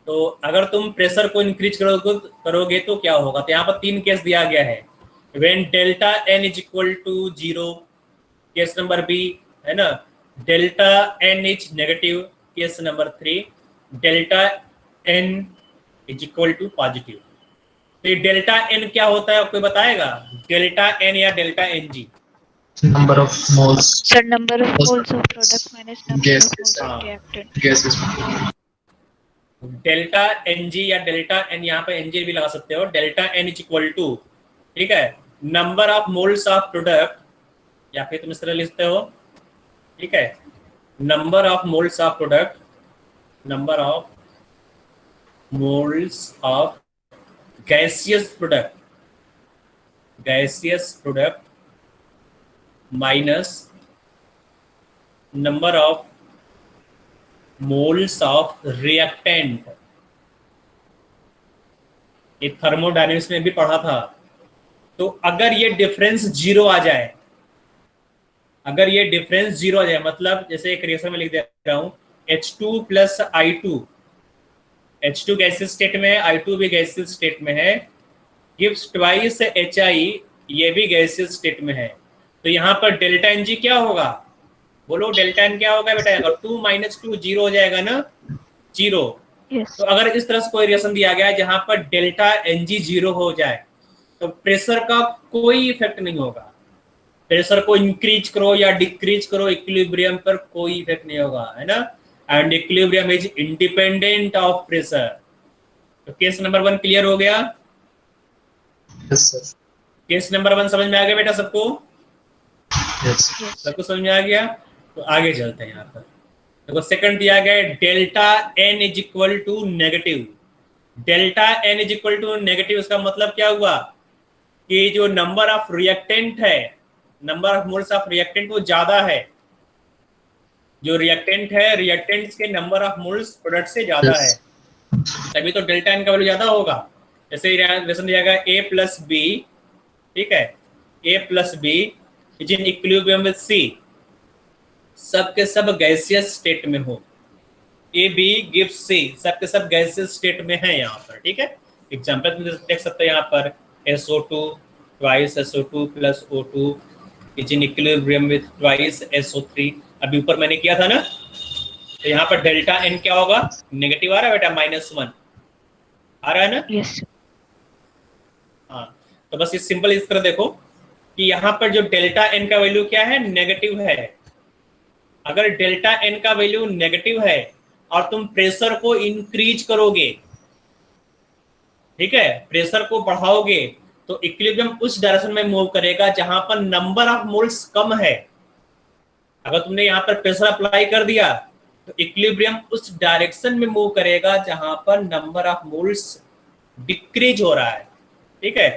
तो अगर तुम प्रेशर को इंक्रीज करोगे तो क्या होगा? तो यहाँ पर 3 केस दिया गया है। When delta N is equal to 0, case number B, है ना, delta N is negative, case number 3, delta N is equal to positive. तो ये डेल्टा एन क्या होता है, कोई बताएगा? डेल्टा एन या delta N G? Number of moles. Sir, number of moles of product minus number Gas of moles is- of reactant. Gases. Delta N G या डेल्टा एन, यहाँ पे एन जी भी लगा सकते हो। Delta N is equal to, ठीक है, number of moles of product, या फिर तुम इस तरह लिखते हो, ठीक है, number of moles of product, number of moles of gaseous product, gaseous product minus number of moles of reactant. ये थर्मोडायनेमिक्स में भी पढ़ा था। तो अगर ये डिफरेंस 0 आ जाए, अगर ये डिफरेंस 0 आ जाए, मतलब जैसे एक रिएक्शन में लिख दे रहा हूं, H2 plus I2, H2 gaseous state में है, I2 भी गैसियस स्टेट में है, गिव्स ट्वाइस HI, ये भी गैसियस स्टेट में है। तो यहाँ पर डेल्टा एन जी क्या होगा, बोलो डेल्टा एन क्या होगा बेटा? अगर 2 माइनस 2 0 हो जाएगा ना, 0। Yes. तो अगर इस तरह से कोई रिएक्शन दिया गया है जहां पर डेल्टा एन जी 0 हो जाए, तो प्रेशर का कोई इफेक्ट नहीं होगा। प्रेशर को इंक्रीज करो या डिक्रीज करो, इक्विलिब्रियम पर कोई इफेक्ट नहीं होगा, है ना। And equilibrium is independent of pressure. तो केस नंबर 1 क्लियर हो गया? Yes, sir. केस नंबर 1 समझ में आ गया बेटा सबको? Yes. सबको समझ में आ गया? तो आगे चलते हैं। यहाँ पर देखो सेकंड दिया गया है, delta N is equal to negative. Delta N is equal to negative, इसका मतलब क्या हुआ कि जो नंबर ऑफ रिएक्टेंट है, number of moles of reactant वो ज्यादा है। जो रिएक्टेंट है, रिएक्टेंट्स के नंबर ऑफ मोल्स प्रोडक्ट से ज्यादा है, तभी तो डेल्टा एन का वैल्यू ज्यादा होगा। जैसे रिलेशन दिया गया ए प्लस बी, ठीक है, A plus B is in equilibrium with C, सब के सब गैसियस स्टेट में हो। ए बी गिव्स सी, सब के सब गैसियस स्टेट में है यहाँ पर, ठीक है। एग्जाम्पल तुम देख सकते हो यहाँ पर SO2 twice SO2 plus O2 is in equilibrium with twice SO3। अभी ऊपर मैंने किया था ना, तो यहाँ पर डेल्टा एन क्या होगा, नेगेटिव आ रहा है बेटा, -1 आ रहा है ना। Yes. हाँ, तो बस ये सिंपल इस तरह देखो कि यहाँ पर जो डेल्टा एन का वैल्यू क्या है, नेगेटिव है। अगर डेल्टा एन का वैल्यू नेगेटिव है और तुम प्रेशर को इंक्रीज करोगे, ठीक है, प्रेशर को बढ़ाओगे, तो इक्विलिब्रियम उस डायरेक्शन में मूव करेगा जहां पर नंबर ऑफ मोल्स कम है। अगर तुमने यहाँ पर प्रेशर अप्लाई कर दिया तो इक्विलिब्रियम उस डायरेक्शन में मूव करेगा जहां पर नंबर ऑफ मोल्स डिक्रीज हो रहा है, ठीक है।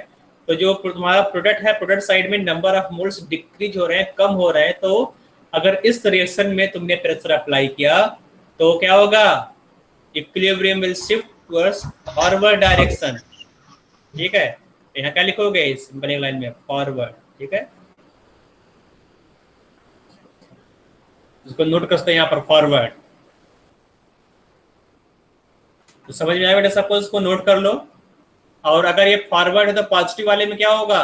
तो जो तुम्हारा प्रोडक्ट है, प्रोडक्ट साइड में नंबर ऑफ मोल्स डिक्रीज हो रहे हैं, कम हो रहे हैं, तो अगर इस रिएक्शन में तुमने प्रेशर अप्लाई किया तो क्या होगा, equilibrium will shift towards forward direction, ठीक है। यहाँ क्या लिखोगे इस सिंपल लाइन में, फॉरवर्ड, ठीक है। इसको नोट कर सकते हैं यहाँ पर, फॉरवर्ड। तो समझ में आया बेटा सबको, इसको नोट कर लो। और अगर ये फॉरवर्ड है तो पॉजिटिव वाले में क्या होगा,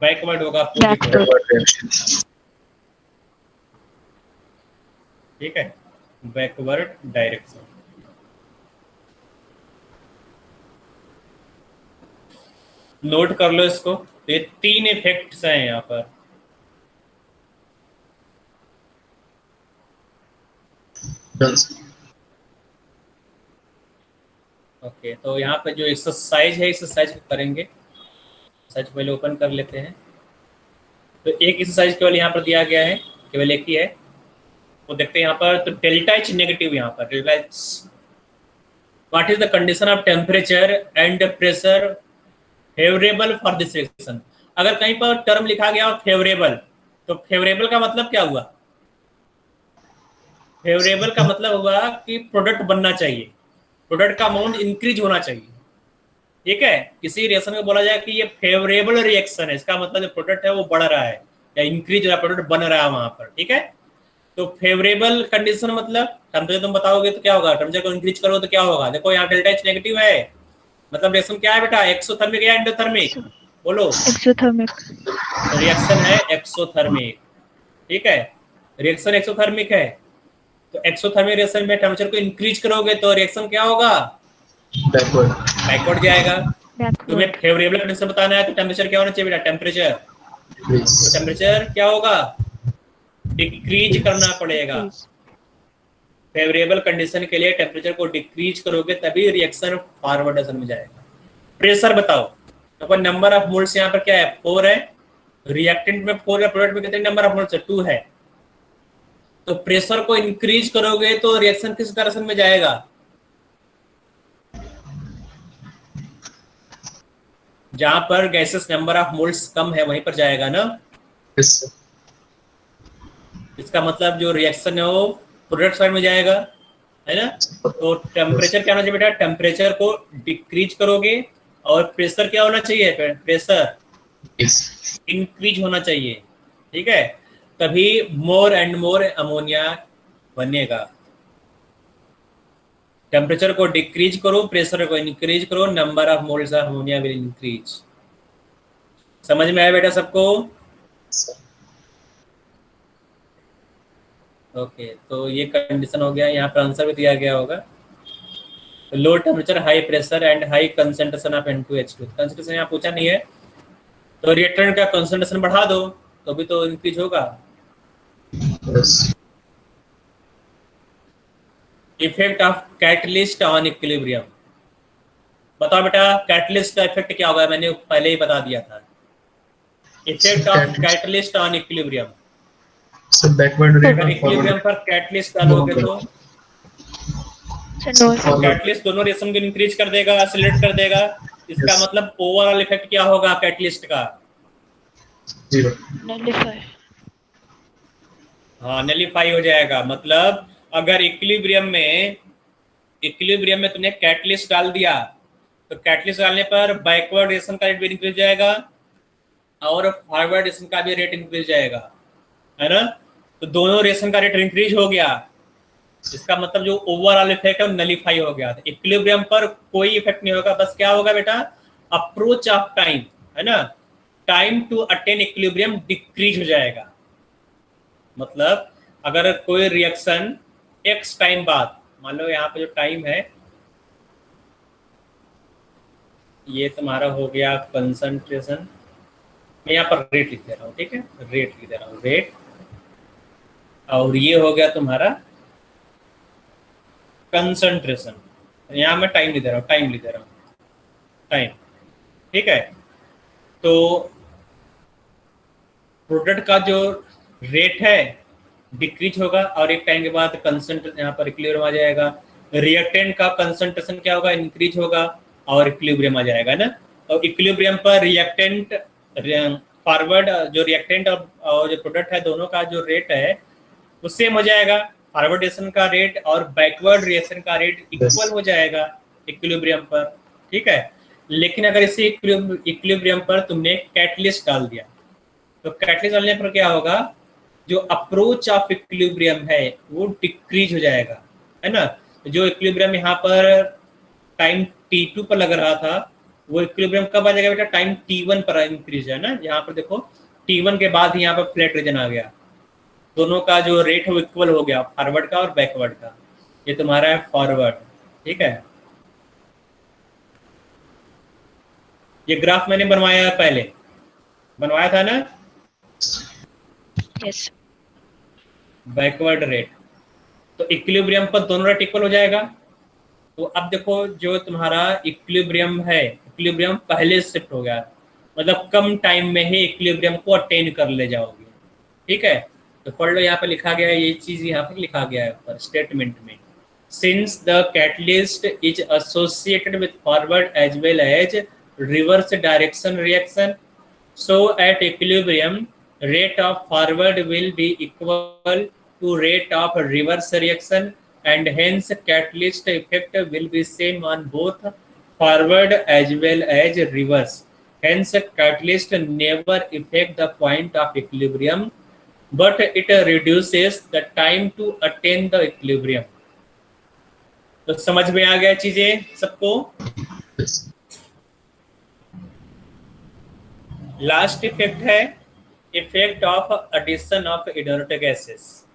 बैकवर्ड होगा, ठीक है, बैकवर्ड डायरेक्शन। नोट कर लो इसको। तो ये 3 इफेक्ट्स हैं यहाँ पर। ओके, तो यहाँ पे जो एक्सरसाइज है, एक्सरसाइज करेंगे। एक्सरसाइज पहले ओपन कर लेते हैं। तो एक एक्सरसाइज केवल यहाँ पर दिया गया है, केवल एक ही है, वो देखते हैं यहाँ पर। तो डेल्टा एच नेगेटिव, यहाँ पर delta H, what is the condition of temperature and pressure favourable for this reaction. अगर कहीं पर टर्म लिखा गया फेवरेबल, तो फेवरेबल का मतलब क्या हुआ, फेवरेबल का मतलब हुआ कि प्रोडक्ट बनना चाहिए, प्रोडक्ट का अमाउंट इंक्रीज होना चाहिए, ठीक है। किसी रिएक्शन में बोला जाए कि ये फेवरेबल रिएक्शन है, इसका मतलब जो प्रोडक्ट है वो बढ़ रहा है या इंक्रीज हो रहा है, प्रोडक्ट बन रहा है वहां पर, ठीक है। तो फेवरेबल कंडीशन मतलब टेम्परेचर तुम बताओगे तो क्या होगा, टेम्परेचर को इंक्रीज करो तो क्या होगा। देखो यहाँ डेल्टा एच नेगेटिव है, मतलब रिएक्शन क्या है बेटा, एक्सोथर्मिक या एंडोथर्मिक, बोलो। एक्सोथर्मिक। रिएक्शन है एक्सोथर्मिक, ठीक है, रिएक्शन एक्सोथर्मिक है। तो एक्सोथर्मिक रिएक्शन में टेम्परेचर को इंक्रीज करोगे तो रिएक्शन क्या होगा, Backward. बैकवर्ड जाएगा। तुम्हें बैकवर्ड। फेवरेबल कंडीशन बताना है तो टेम्परेचर क्या होना चाहिए बेटा, टेम्परेचर, तो Please. टेम्परेचर क्या होगा, डिक्रीज करना पड़ेगा। फेवरेबल कंडीशन के लिए टेम्परेचर को डिक्रीज करोगे तभी रिएक्शन फॉरवर्ड डायरेक्शन में जाएगा। प्रेशर बताओ, तो नंबर ऑफ मोल्स यहाँ पर क्या है, 4 है, रिएक्टेंट में 4 है, प्रोडक्ट में कितने नंबर ऑफ मोल्स है, 2 है। तो प्रेशर को इंक्रीज करोगे तो रिएक्शन किस डायरेक्शन में जाएगा, जहां पर गैसेस नंबर ऑफ मोल्स कम है वहीं पर जाएगा ना। Yes, sir. इसका मतलब जो रिएक्शन है वो प्रोडक्ट साइड में जाएगा, है ना। तो टेम्परेचर क्या होना चाहिए बेटा, टेम्परेचर को डिक्रीज करोगे और प्रेशर क्या होना चाहिए, प्रेशर Yes. इंक्रीज होना चाहिए, ठीक है, तभी मोर एंड मोर अमोनिया बनेगा। टेम्परेचर को डिक्रीज करो, प्रेशर को इंक्रीज करो, number of moles of ammonia will increase. समझ में आया बेटा सबको? Sir. ओके, तो ये कंडीशन हो गया, यहाँ पर आंसर भी दिया गया होगा। Low temperature, high pressure and high concentration of N2H2। Concentration यहाँ पूछा नहीं है, तो रिएक्टेंट का कंसंट्रेशन बढ़ा दो तो भी तो इंक्रीज होगा। Yes. Effect of catalyst on equilibrium. बताओ बेटा कैटलिस्ट का इफेक्ट क्या होगा, मैंने पहले ही बता दिया था। Effect of catalyst on equilibrium, So backward rate अगर and इक्विलिब्रियम forward. पर कैटलिस्ट डालोगे तो Forward. कैटलिस्ट दोनों रिएक्शन को इंक्रीज कर देगा, एक्सेलरेट कर देगा। इसका Yes. मतलब ओवरऑल इफेक्ट क्या होगा कैटलिस्ट का, 0. नलिफाई। हाँ नलिफाई हो जाएगा। मतलब अगर इक्विलिब्रियम में तुमने कैटलिस्ट डाल दिया तो कैटलिस्ट डालने पर बैकवर्ड रिएक्शन का रेट भी इंक्रीज जाएगा और फॉरवर्ड रिएक्शन का भी रेट इंक्रीज जाएगा, है ना। तो दोनों रिएक्शन का रेट इंक्रीज हो गया, इसका मतलब जो ओवरऑल इफेक्ट है वो नलिफाई हो गया। इक्विलिब्रियम पर कोई इफेक्ट नहीं होगा, बस क्या होगा बेटा, अप्रोच ऑफ टाइम, है ना, time to attain equilibrium decrease हो जाएगा। मतलब अगर कोई रिएक्शन एक्स टाइम बाद, मान लो यहाँ पे जो टाइम है ये तुम्हारा हो गया कंसंट्रेशन, मैं यहाँ पर रेट लिख दे रहा हूँ, ठीक है, रेट लिख दे रहा हूँ, रेट, और ये हो गया तुम्हारा कंसंट्रेशन। यहाँ मैं टाइम लिख दे रहा हूँ, टाइम, ठीक है। तो प्रोडक्ट का जो रेट है डिक्रीज होगा और एक टाइम के बाद कंसंट्रेशन यहाँ पर इक्विलिब्रियम आ जाएगा। रिएक्टेंट का कंसंट्रेशन क्या होगा, इंक्रीज होगा और इक्विलिब्रियम आ जाएगा ना। और इक्विलिब्रियम पर रिएक्टेंट फॉरवर्ड, जो रिएक्टेंट और जो प्रोडक्ट है दोनों का जो रेट है वो सेम हो जाएगा, फॉरवर्ड रिएक्शन का रेट और बैकवर्ड रिएक्शन का रेट इक्वल हो जाएगा इक्विलिब्रियम पर, ठीक है। लेकिन अगर इसी इक्विलिब्रियम पर तुमने कैटलिस्ट डाल दिया तो कैटलिस्ट डालने पर क्या होगा, जो अप्रोच ऑफ इक्विलिब्रियम है वो डिक्रीज हो जाएगा, है ना। जो इक्विलिब्रियम यहाँ पर टाइम T2 पर लग रहा था वो इक्विलिब्रियम कब आ जाएगा बेटा, टाइम T1 पर इंक्रीज है ना। यहाँ पर देखो T1 के बाद ही यहाँ पर फ्लैट रीजन आ गया, दोनों का जो रेट है वो इक्वल हो गया, फॉरवर्ड का और बैकवर्ड का। ये तुम्हारा है फॉरवर्ड, ठीक है। ये ग्राफ मैंने बनवाया पहले, बनवाया था ना, यस। Backward rate. तो इक्विलिब्रियम पर दोनों रेट इक्वल हो जाएगा। तो अब देखो जो तुम्हारा इक्विलिब्रियम है, इक्विलिब्रियम पहले शिफ्ट हो गया, मतलब कम टाइम में ही इक्विलिब्रियम को अटेन कर ले जाओगे, ठीक है। तो पढ़ लो, यहाँ पर लिखा गया है, ये चीज यहाँ पर लिखा गया है ऊपर स्टेटमेंट में, since the catalyst is associated with forward as well as reverse direction reaction, so at equilibrium rate of forward will be equal to rate of reverse reaction and hence catalyst effect will be same on both forward as well as reverse. Hence catalyst never affect the point of equilibrium but it reduces the time to attain the equilibrium. तो समझ में आ गया चीजें सबको? लास्ट इफेक्ट है effect of addition of inert gases.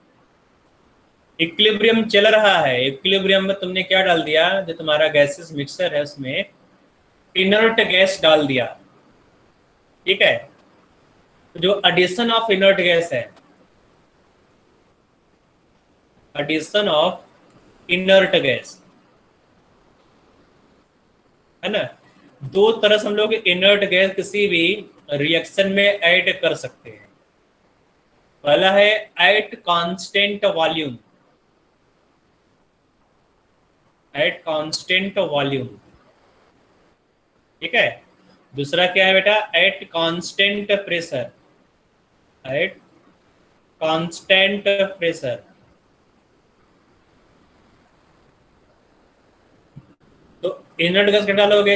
Equilibrium चल रहा है, इक्विलिब्रियम में तुमने क्या डाल दिया, जो तुम्हारा गैसेस मिक्सर है उसमें इनर्ट गैस डाल दिया, ठीक है। तो जो एडिशन ऑफ इनर्ट गैस है, एडिशन ऑफ इनर्ट गैस है ना, दो तरह से हम लोग इनर्ट गैस किसी भी रिएक्शन में ऐड कर सकते हैं। पहला है eight constant volume, eight constant volume, ठीक है। दूसरा क्या है बेटा, eight constant pressure, eight constant pressure. तो इनर्ट गैस क्या डालोगे,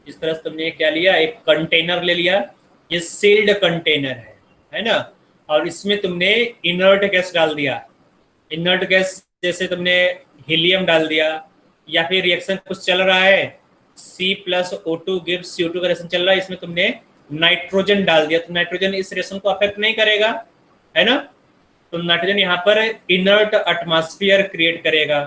इस तरह से तुमने क्या लिया, एक कंटेनर ले लिया, ये सील्ड कंटेनर है ना, और इसमें तुमने इनर्ट गैस डाल दिया। इनर्ट गैस जैसे तुमने हीलियम डाल दिया, या फिर रिएक्शन कुछ चल रहा है C+O2 गिव्स CO2 का रिएक्शन चल रहा है, इसमें तुमने नाइट्रोजन डाल दिया, तो नाइट्रोजन इस रिएक्शन को अफेक्ट नहीं करेगा, है ना। तो नाइट्रोजन यहाँ पर इनर्ट एटमॉस्फेयर क्रिएट करेगा,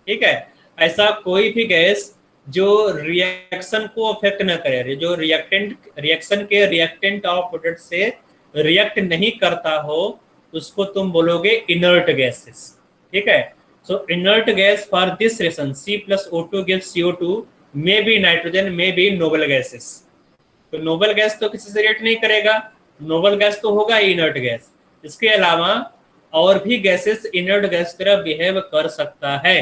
ठीक है। ऐसा कोई भी गैस जो रिएक्शन को अफेक्ट न करे, जो रिएक्शन के रिएक्टेंट ऑफ प्रोडक्ट से रिएक्ट नहीं करता हो, उसको तुम बोलोगे इनर्ट गैसेस, ठीक है। सो inert gas for this reaction C+O2 gives CO2 may be nitrogen, may be noble gases. तो नोबल गैस तो किसी से रिएक्ट नहीं करेगा, नोबल गैस तो होगा इनर्ट गैस। इसके अलावा और भी गैसेस इनर्ट गैस की तरह बिहेव कर सकता है।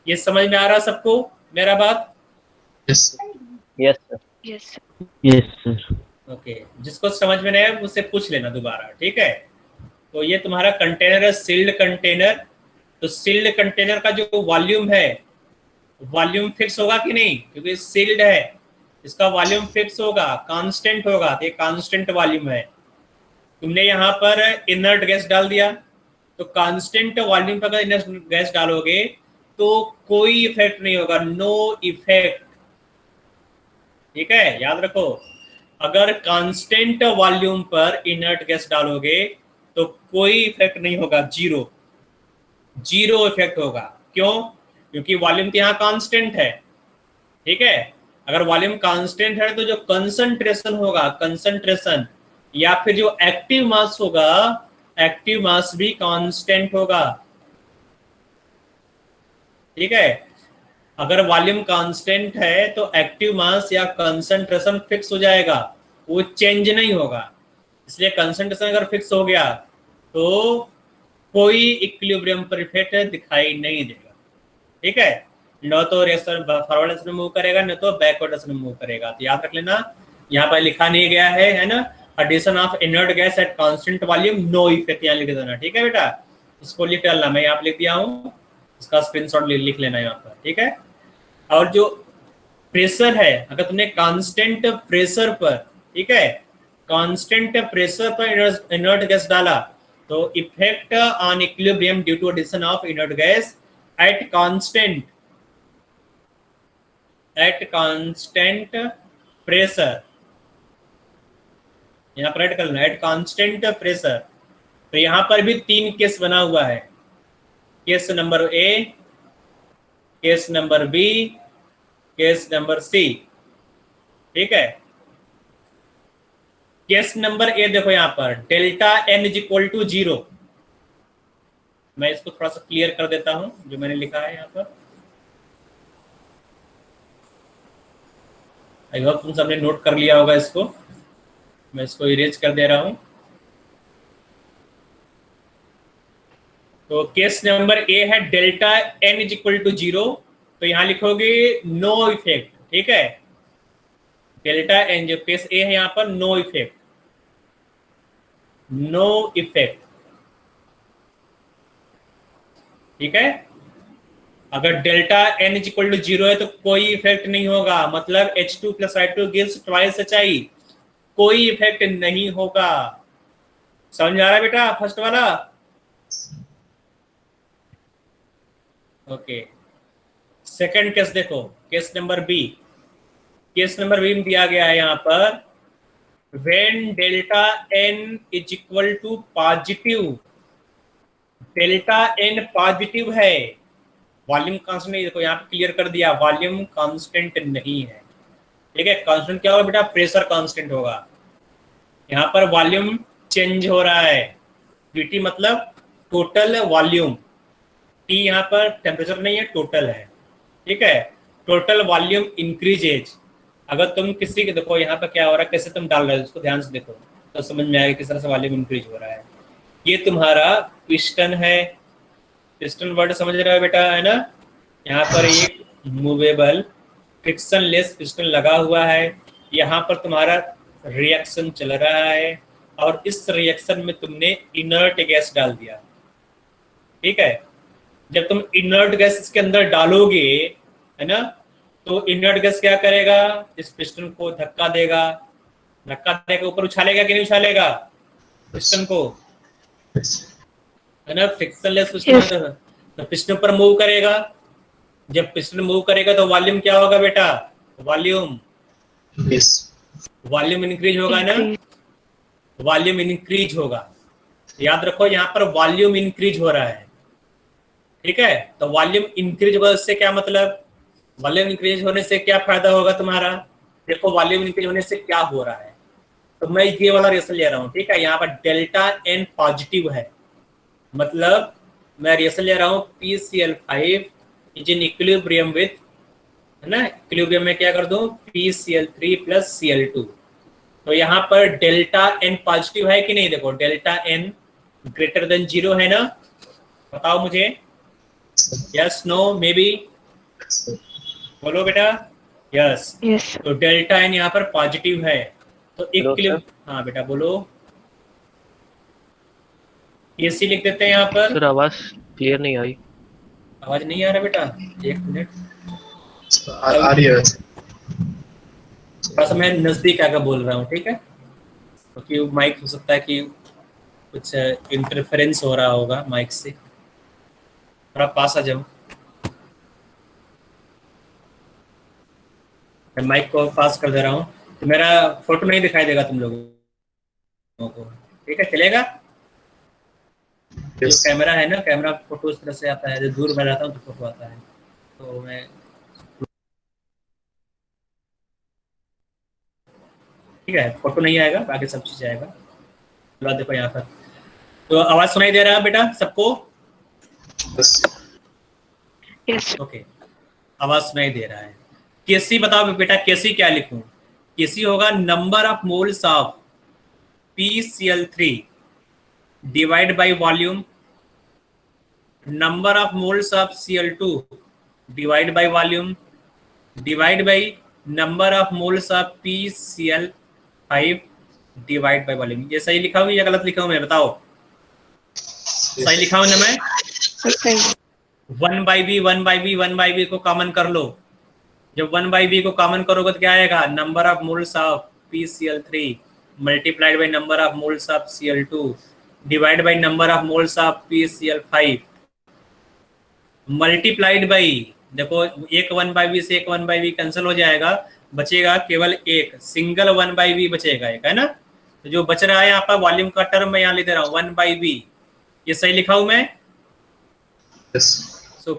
ये समझ में आ रहा सबको मेरा बात? Yes, sir. Yes sir. Yes. Yes sir. Okay, जिसको समझ में नहीं आया मुझसे पूछ लेना दोबारा, ठीक है। तो ये तुम्हारा कंटेनर है, सील्ड कंटेनर। तो सील्ड कंटेनर का जो वॉल्यूम है, वॉल्यूम फिक्स होगा कि नहीं, क्योंकि सील्ड है, इसका वॉल्यूम फिक्स होगा, कांस्टेंट होगा, तो ये कांस्टेंट वॉल्यूम है। तुमने यहाँ पर इनर्ट गैस डाल दिया, तो कांस्टेंट वॉल्यूम पर अगर इनर्ट गैस डालोगे तो कोई इफेक्ट नहीं होगा, नो इफेक्ट, ठीक है, याद रखो। अगर कांस्टेंट वॉल्यूम पर इनर्ट गैस डालोगे तो कोई इफेक्ट नहीं होगा, जीरो, जीरो इफेक्ट होगा। क्यों? क्योंकि वॉल्यूम तो यहाँ कांस्टेंट है, ठीक है। अगर वॉल्यूम कांस्टेंट है तो जो कंसंट्रेशन होगा, कंसंट्रेशन या फिर जो एक्टिव मास होगा, एक्टिव मास भी कांस्टेंट होगा, ठीक है। अगर वॉल्यूम कांस्टेंट है तो एक्टिव मास या कंसंट्रेशन फिक्स हो जाएगा, वो चेंज नहीं होगा। इसलिए कंसंट्रेशन अगर फिक्स हो गया तो कोई इक्विलिब्रियम पर इफेक्ट दिखाई नहीं देगा, ठीक है। न तो रिएक्शन फॉरवर्ड डायरेक्शन में मूव करेगा, न तो बैकवर्ड डायरेक्शन में मूव करेगा। तो याद रख लेना, यहाँ पर लिखा नहीं गया है ना, addition of inert gas at constant volume no effect, यहाँ लिख देना, ठीक है बेटा। इसको लिख डालना, मैं यहाँ पे लिख दिया हूँ, इसका स्क्रीनशॉट लिख लेना यहाँ पर, ठीक है। और जो प्रेशर है, अगर तुमने कांस्टेंट प्रेशर पर, ठीक है, कांस्टेंट प्रेशर पर इनर्ट गैस डाला तो effect on equilibrium due to addition of inert gas at constant pressure, यहाँ पर ऐड करना, एट कांस्टेंट प्रेशर। तो यहाँ पर भी 3 केस बना हुआ है, case number A, case number B, case number C, ठीक है। केस नंबर ए देखो यहाँ पर delta n is equal to 0। मैं इसको थोड़ा सा क्लियर कर देता हूं, जो मैंने लिखा है यहाँ पर। आई होप तुम सबने नोट कर लिया होगा इसको, मैं इसको इरेज कर दे रहा हूं। तो केस नंबर ए है delta n is equal to 0, तो यहां लिखोगे नो इफेक्ट, ठीक है। डेल्टा n जो केस ए है यहाँ पर, नो इफेक्ट, नो इफेक्ट, ठीक है। अगर delta n is equal to 0 है तो कोई इफेक्ट नहीं होगा, मतलब H2 + I2 gives twice HI, कोई इफेक्ट नहीं होगा। समझ में आ रहा है बेटा फर्स्ट वाला? ओके, सेकंड केस देखो, case number B. Case number B में दिया गया है यहाँ पर when delta N is equal to positive, delta N positive है, वॉल्यूम कांस्टेंट नहीं, देखो यहाँ पे क्लियर कर दिया, वॉल्यूम कांस्टेंट नहीं है, ठीक है। कांस्टेंट क्या होगा बेटा? प्रेशर कांस्टेंट होगा। यहाँ पर वॉल्यूम चेंज हो रहा है, Vt मतलब टोटल वॉल्यूम, T यहाँ पर टेम्परेचर नहीं है, टोटल है, ठीक है। Total volume increases. अगर तुम किसी के, देखो यहाँ पर क्या हो रहा है, कैसे तुम डाल रहे हो, उसको ध्यान से देखो तो समझ में आएगा किस तरह से वॉल्यूम इंक्रीज हो रहा है। ये तुम्हारा पिस्टन है, पिस्टन वर्ड समझ रहे हो बेटा, है ना। यहाँ पर एक मूवेबल फ्रिक्शन लेस पिस्टन लगा हुआ है, यहाँ पर तुम्हारा रिएक्शन चल रहा है और इस रिएक्शन में तुमने इनर्ट गैस डाल दिया, ठीक है। जब तुम इनर्ट गैस इसके अंदर डालोगे, है ना, तो इनर्ट गैस क्या करेगा? इस पिस्टन को धक्का देगा, धक्का देकर ऊपर उछालेगा कि नहीं उछालेगा पिस्टन को, है ना। फ्रिक्शनलेस पिस्टन, तो पिस्टन पर मूव करेगा। जब पिस्टन मूव करेगा तो वॉल्यूम क्या होगा बेटा? वॉल्यूम वॉल्यूम इंक्रीज होगा ना, वॉल्यूम इंक्रीज होगा। याद रखो यहाँ पर वॉल्यूम इंक्रीज हो रहा है, ठीक है। तो वॉल्यूम इंक्रीज होगा, इससे क्या मतलब? वॉल्यूम इंक्रीज होने से क्या फायदा होगा तुम्हारा? देखो वॉल्यूम इंक्रीज होने से क्या हो रहा है, तो मैं ये वाला रिएक्शन ले रहा हूँ, ठीक है। यहाँ पर डेल्टा एन पॉजिटिव है, मतलब मैं रिएक्शन ले रहा हूँ PCl5 is in equilibrium with, है ना, इक्विलिब्रियम में क्या कर दूं? PCl3 plus Cl2। तो यहाँ पर डेल्टा एन पॉजिटिव है कि नहीं? देखो डेल्टा एन ग्रेटर देन 0 है ना, बताओ मुझे, यस नो मे बी, बोलो बेटा, यस। Yes. तो डेल्टा एन यहाँ पर पॉजिटिव है, तो इक्विलिब्रियम, हाँ बेटा बोलो, एसी लिख देते हैं यहाँ पर। सर आवाज क्लियर नहीं आई। आवाज नहीं आ रहा बेटा, एक मिनट, आ रही है। थोड़ा सा मैं नजदीक आकर बोल रहा हूँ, ठीक है, क्योंकि तो माइक हो सकता है कि कुछ इंटरफेरेंस हो रहा होगा माइक से, थोड़ा पास आ जाओ। मैं माइक को पास कर दे रहा हूँ, तो मेरा फोटो नहीं दिखाई देगा तुम लोगों को, ठीक है, चलेगा। जो कैमरा है ना, कैमरा फोटो इस तरह से आता है, जो दूर में रहता हूँ तो फोटो आता है, तो मैं, ठीक है, फोटो नहीं आएगा, बाकी सब चीज आएगा। चलो देखो यहाँ पर, तो आवाज सुनाई दे रहा है बेटा सबको? Yes. ओके, आवाज सुनाई दे रहा है। केसी बताओ बेटा, केसी क्या लिखूं? केसी होगा number of moles of PCl3 divide by volume, number of moles of Cl2 divide by volume, divide by number of moles of PCl5 divide by volume. ये सही लिखा हूँ या गलत लिखा हूँ मैं, बताओ? सही लिखा हूँ ना मैं? Okay. 1/v को कॉमन कर लो। जब 1/v को कॉमन करोगे तो क्या आएगा? Number of moles of PCl3 multiplied by number of moles of Cl2 divide by number of moles of PCl5 multiplied by, देखो एक 1/v से एक 1/v कैंसिल हो जाएगा, बचेगा केवल एक सिंगल 1/v बचेगा एक, है ना। तो जो बच रहा है यहाँ पर वॉल्यूम का टर्म मैं यहाँ ले दे रहा हूँ 1/v। ये सही लिखा हूं मैं? सो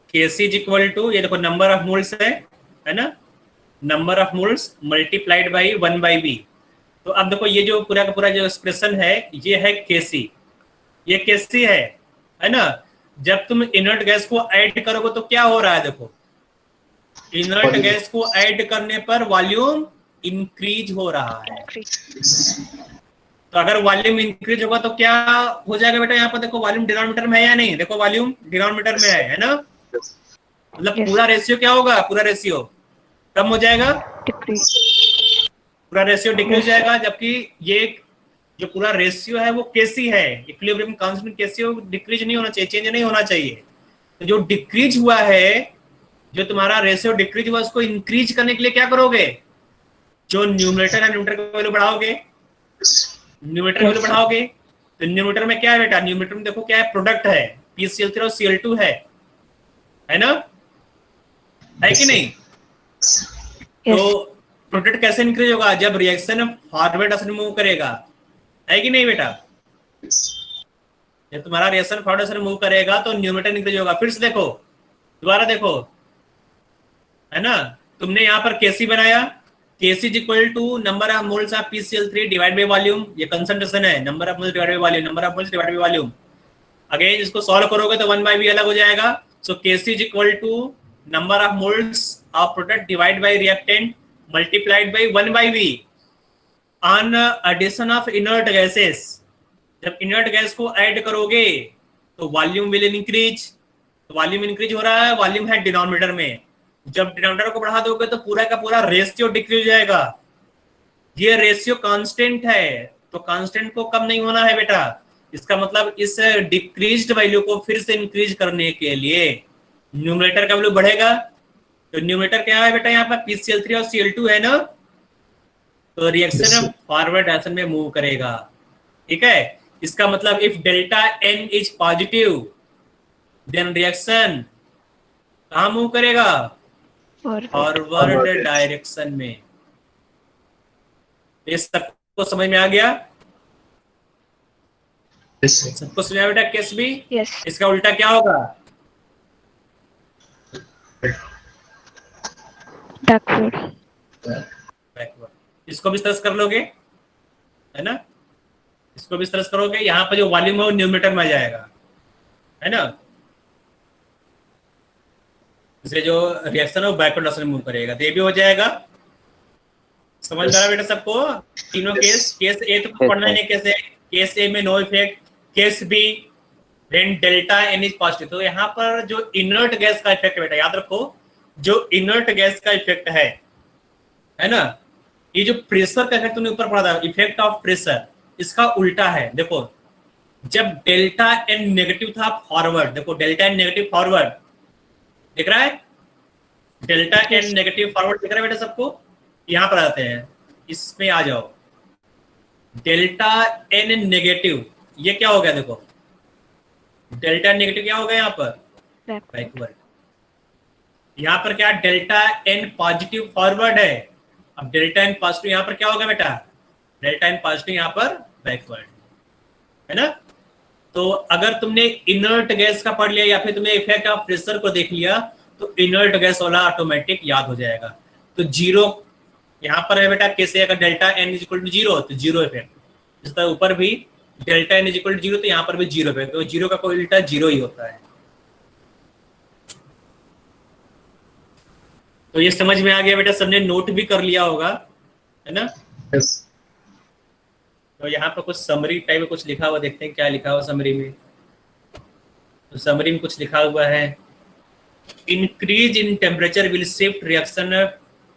Kc इज इक्वल टू, ये देखो नंबर ऑफ मोल्स है ना, number of moles multiplied by 1/v। तो अब देखो ये जो पूरा का पूरा जो एक्सप्रेशन है ये है Kc, ये Kc है ना। जब तुम इनर्ट गैस को ऐड करोगे तो क्या हो रहा है? देखो इनर्ट गैस को ऐड करने पर वॉल्यूम इंक्रीज हो रहा है। तो अगर वॉल्यूम इंक्रीज होगा तो क्या हो जाएगा बेटा? यहाँ पर देखो वॉल्यूम डिनोमिनेटर में है या नहीं? देखो वॉल्यूम डिनोमिनेटर में है ना, मतलब पूरा रेशियो क्या होगा? पूरा रेशियो कम हो जाएगा, पूरा रेशियो डिक्रीज हो जाएगा। जबकि ये जो पूरा रेशियो है वो Kc है, इक्विलिब्रियम कांस्टेंट Kc, वो डिक्रीज नहीं होना चाहिए, चेंज नहीं होना चाहिए। तो जो डिक्रीज हुआ है, जो तुम्हारा रेशियो डिक्रीज हुआ, उसको इंक्रीज करने के लिए क्या करोगे? जो न्यूमरेटर है न्यूमरेटर का वैल्यू बढ़ाओगे, न्यूमरेटर वैल्यू बढ़ाओगे। तो न्यूमरेटर में क्या है बेटा? न्यूमरेटर में देखो क्या है? प्रोडक्ट है, PCl3 और Cl2 है ना, है कि नहीं? प्रोडक्ट कैसे इंक्रीज होगा? जब रिएक्शन फॉरवर्ड डायरेक्शन में मूव करेगा, है कि नहीं बेटा? जब तुम्हारा रिएक्शन फॉरवर्ड डायरेक्शन में मूव करेगा तो न्यूमरेटर इंक्रीज होगा। फिर से देखो, दोबारा देखो, है ना? तुमने यहाँ पर केसी बनाया, K C is equal to number of moles of PCl3 divide by volume. ये कंसंट्रेशन है, number of moles divide by volume, number of moles divide by volume. Again इसको सॉल्व करोगे तो 1/V अलग हो जाएगा। So K C is equal to number of moles of product divide by reactant multiplied by 1/V on addition of inert gases. जब इनर्ट गैस को ऐड करोगे तो वॉल्यूम विल इंक्रीज। तो वॉल्यूम इंक्रीज हो रहा है, वॉल्यूम है डिनोमिनेटर में। जब डिनोमिनेटर को बढ़ा दोगे तो पूरा का पूरा रेशियो डिक्रीज हो जाएगा। ये रेशियो कांस्टेंट है, तो कांस्टेंट को कम नहीं होना है बेटा। इसका मतलब इस डिक्रीज्ड वैल्यू को फिर से इंक्रीज करने के लिए न्यूमरेटर का वैल्यू बढ़ेगा। तो न्यूमरेटर क्या है बेटा? यहाँ पर PCl3 और Cl2 है ना, तो रिएक्शन फॉरवर्ड डायरेक्शन में मूव करेगा। ठीक है, इसका मतलब if delta N is positive then reaction कहाँ मूव करेगा? फॉरवर्ड डायरेक्शन में। इस सबको समझ में आ गया? सबको समझ में बेटा? केस भी Yes. इसका उल्टा क्या होगा? Backward. बैकवर्ड। इसको भी स्ट्रेस कर लोगे, है ना? इसको भी स्ट्रेस करोगे, यहाँ पर जो वॉल्यूम है वो न्यूमरेटर में आ जाएगा, है ना? इसलिए जो रिएक्शन है वो बैकवर्ड डायरेक्शन में मूव करेगा, तो ये भी हो जाएगा। समझ में आ रहा बेटा सबको? तीनों केस ए तो पढ़ना ही नहीं कैसे। केस ए में no effect, case B when delta N is positive. तो यहाँ पर जो इनर्ट गैस का इफेक्ट है बेटा, याद रखो, जो इनर्ट गैस का इफेक्ट है ना, ये जो प्रेशर का इफेक्ट तुमने ऊपर पढ़ा था, इफेक्ट ऑफ प्रेशर, इसका उल्टा है। देखो, जब डेल्टा N नेगेटिव था फॉरवर्ड, देखो डेल्टा N नेगेटिव फॉरवर्ड दिख रहा है, डेल्टा N नेगेटिव फॉरवर्ड दिख रहा है बेटा सबको? यहां पर आते हैं, इसमें आ जाओ। डेल्टा N नेगेटिव, ये क्या हो गया? देखो डेल्टा नेगेटिव क्या हो गया यहाँ पर? बैकवर्ड। यहाँ पर क्या? डेल्टा N पॉजिटिव फॉरवर्ड है। अब डेल्टा N पॉजिटिव यहाँ पर क्या होगा बेटा? डेल्टा N पॉजिटिव यहाँ पर बैकवर्ड, है ना? तो अगर तुमने इनर्ट गैस का पढ़ लिया या फिर तुमने इफेक्ट ऑफ प्रेशर को देख लिया तो इनर्ट गैस वाला ऑटोमेटिक याद हो जाएगा। तो जीरो यहाँ पर है बेटा, कैसे? अगर delta N is equal to 0 तो जीरो इफेक्ट। इस तरह ऊपर भी delta N is equal to 0 तो यहाँ पर भी जीरो इफेक्ट। तो जीरो का कोई उल्टा जीरो ही होता है। तो ये समझ में आ गया बेटा? सबने नोट भी कर लिया होगा, है ना? Yes. तो यहाँ पर कुछ समरी टाइप में कुछ लिखा हुआ, देखते हैं क्या लिखा हुआ समरी में। तो समरी में कुछ लिखा हुआ है, increase in temperature will shift reaction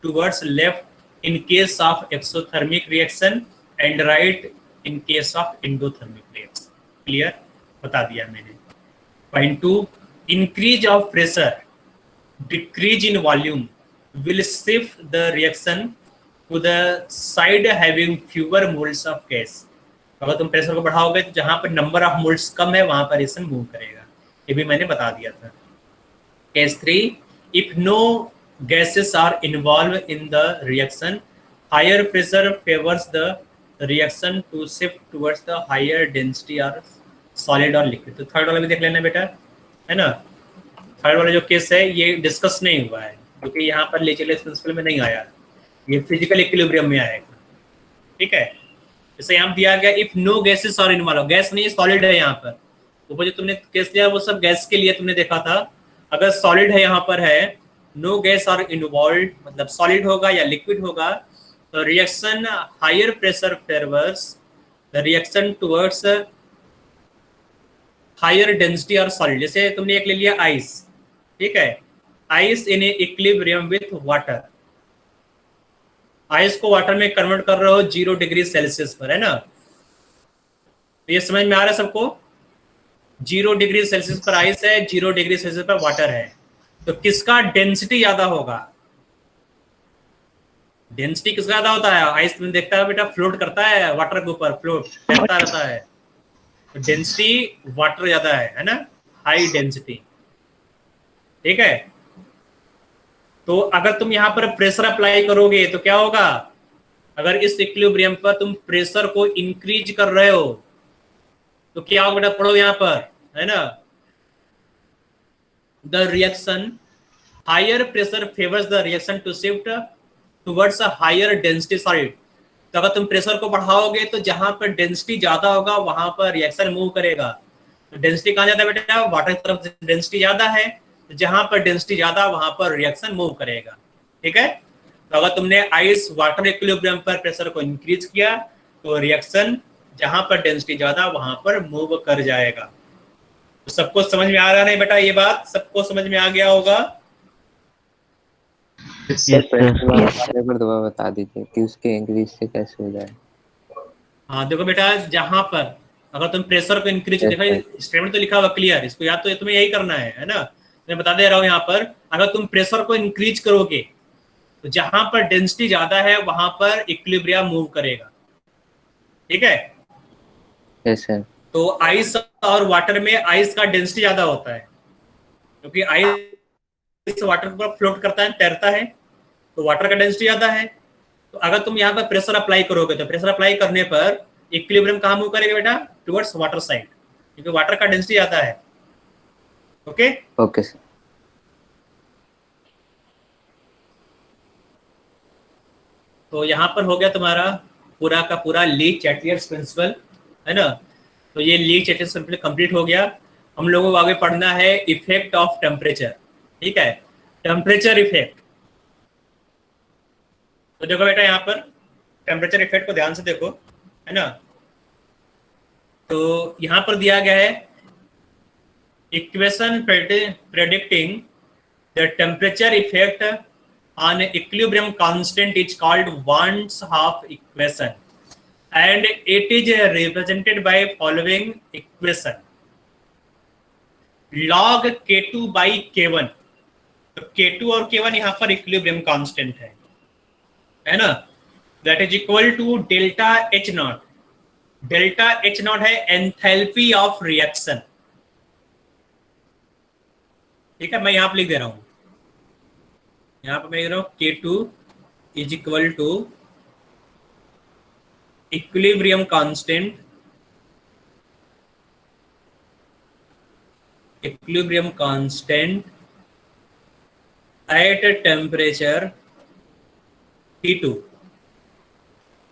towards left in case of exothermic reaction and right in case of endothermic reaction. Clear? बता दिया मैंने। Point 2, increase of pressure decrease in volume will shift the reaction to the side having fewer moles of gas। अगर तुम प्रेशर को बढ़ाओगे तो जहां पर नंबर ऑफ मोल्स कम है वहां पर रिएक्शन मूव करेगा। ये भी मैंने बता दिया था। Case 3, if no gases are involved in the reaction, higher pressure favors the reaction to shift towards the higher density or solid or liquid। तो थर्ड वाला भी देख लेना बेटा, है ना? थर्ड वाला जो केस है ये डिस्कस नहीं हुआ है क्योंकि यहाँ पर लेचरलेस प्रिंसिपल में नहीं आया, ये फिजिकल इक्विलिब्रियम में आएगा। ठीक है, जैसे यहाँ दिया गया if no gases are involve, gas नहीं सॉलिड है यहाँ पर। ऊपर जो तुमने केस लिया वो सब गैस के लिए तुमने देखा था। अगर सॉलिड है यहाँ पर है, नो गैस आर इन्वॉल्व मतलब सॉलिड होगा या लिक्विड होगा, तो reaction higher pressure favours the reaction towards higher density और सॉलिड। जैसे तुमने एक ले लिया आइस, ठीक है, ice in equilibrium with water, आइस को वाटर में कन्वर्ट कर रहे हो 0 डिग्री सेल्सियस पर, है ना? तो ये समझ में आ रहा है सबको? 0 डिग्री सेल्सियस पर आइस है, 0 डिग्री सेल्सियस पर वाटर है, तो किसका डेंसिटी ज्यादा होगा? डेंसिटी किसका ज्यादा होता है? आइस में देखता है बेटा फ्लोट करता है वाटर के ऊपर, फ्लोट करता रहता है, तो डेंसिटी वाटर ज्यादा है ना? High density. ठीक है, तो अगर तुम यहाँ पर प्रेशर अप्लाई करोगे तो क्या होगा, अगर इस इक्विलिब्रियम पर तुम प्रेशर को इंक्रीज कर रहे हो तो क्या होगा बेटा, पढ़ो यहाँ पर, है ना, the reaction, higher pressure favours the reaction to shift towards a higher density side. तो अगर तुम प्रेशर को बढ़ाओगे तो जहां पर डेंसिटी ज्यादा होगा वहां पर रिएक्शन मूव करेगा। तो डेंसिटी कहाँ ज्यादा है बेटा, वाटर की तरफ डेंसिटी ज्यादा है, तो जहां पर डेंसिटी ज्यादा वहां पर रिएक्शन मूव करेगा। ठीक है, तो अगर तुमने आइस वाटर इक्विलिब्रियम पर प्रेशर को इंक्रीज किया तो रिएक्शन जहां पर डेंसिटी ज्यादा वहां पर मूव कर जाएगा। तो सबको समझ में आ रहा नहीं बेटा, ये बात सबको समझ में आ गया होगा। Yes, sir sir. Pressure Yes, वाले पर दोबारा बता दीजिए कि उसके इंक्रीज से कैसे हो जाए। हाँ देखो बेटा, जहां पर अगर तुम प्रेशर को इंक्रीज, Yes, देखो स्टेटमेंट तो लिखा हुआ क्लियर, इसको याद तो तुम्हें यही करना है ना। मैं बता दे रहा हूँ यहाँ पर, अगर तुम प्रेशर को इंक्रीज करोगे तो जहां पर डेंसिटी ज्यादा है वहां पर इक्विलिब्रियम मूव करेगा। ठीक है, यस सर। तो आइस और वाटर में आइस का डेंसिटी ज्यादा होता है, क्योंकि आइस वाटर पर फ्लोट करता है, तैरता है, तो वाटर का डेंसिटी ज्यादा है। तो अगर तुम यहाँ पर प्रेशर अप्लाई करोगे तो प्रेशर अप्लाई करने पर इक्विलिब्रियम कहाँ मूव करेगा बेटा, टुवर्ड्स वाटर साइड, क्योंकि वाटर का डेंसिटी ज्यादा है। Okay, okay sir. तो यहाँ पर हो गया तुम्हारा पूरा का पूरा ली चैटलियर्स प्रिंसिपल, है ना। तो ये ली चैटलियर्स प्रिंसिपल कंप्लीट हो गया। हम लोगों को आगे पढ़ना है इफेक्ट ऑफ टेम्परेचर। ठीक है, टेम्परेचर इफेक्ट। तो देखो बेटा, यहाँ पर टेम्परेचर इफेक्ट को ध्यान से देखो, है ना। तो यहाँ पर दिया गया है equation predicting the temperature effect on equilibrium constant is called Wand's half equation, and it is represented by following equation: log k2 by k1। तो k2 और k1 यहाँ पर इक्विलिब्रियम कांस्टेंट है ना, that is equal to delta h naught। Delta h naught है एंथैल्पी ऑफ रिएक्शन। ठीक है, मैं यहाँ पर लिख दे रहा हूँ, यहाँ पर मैं लिख रहा हूँ K2 is equal to equilibrium constant, equilibrium constant at temperature T2।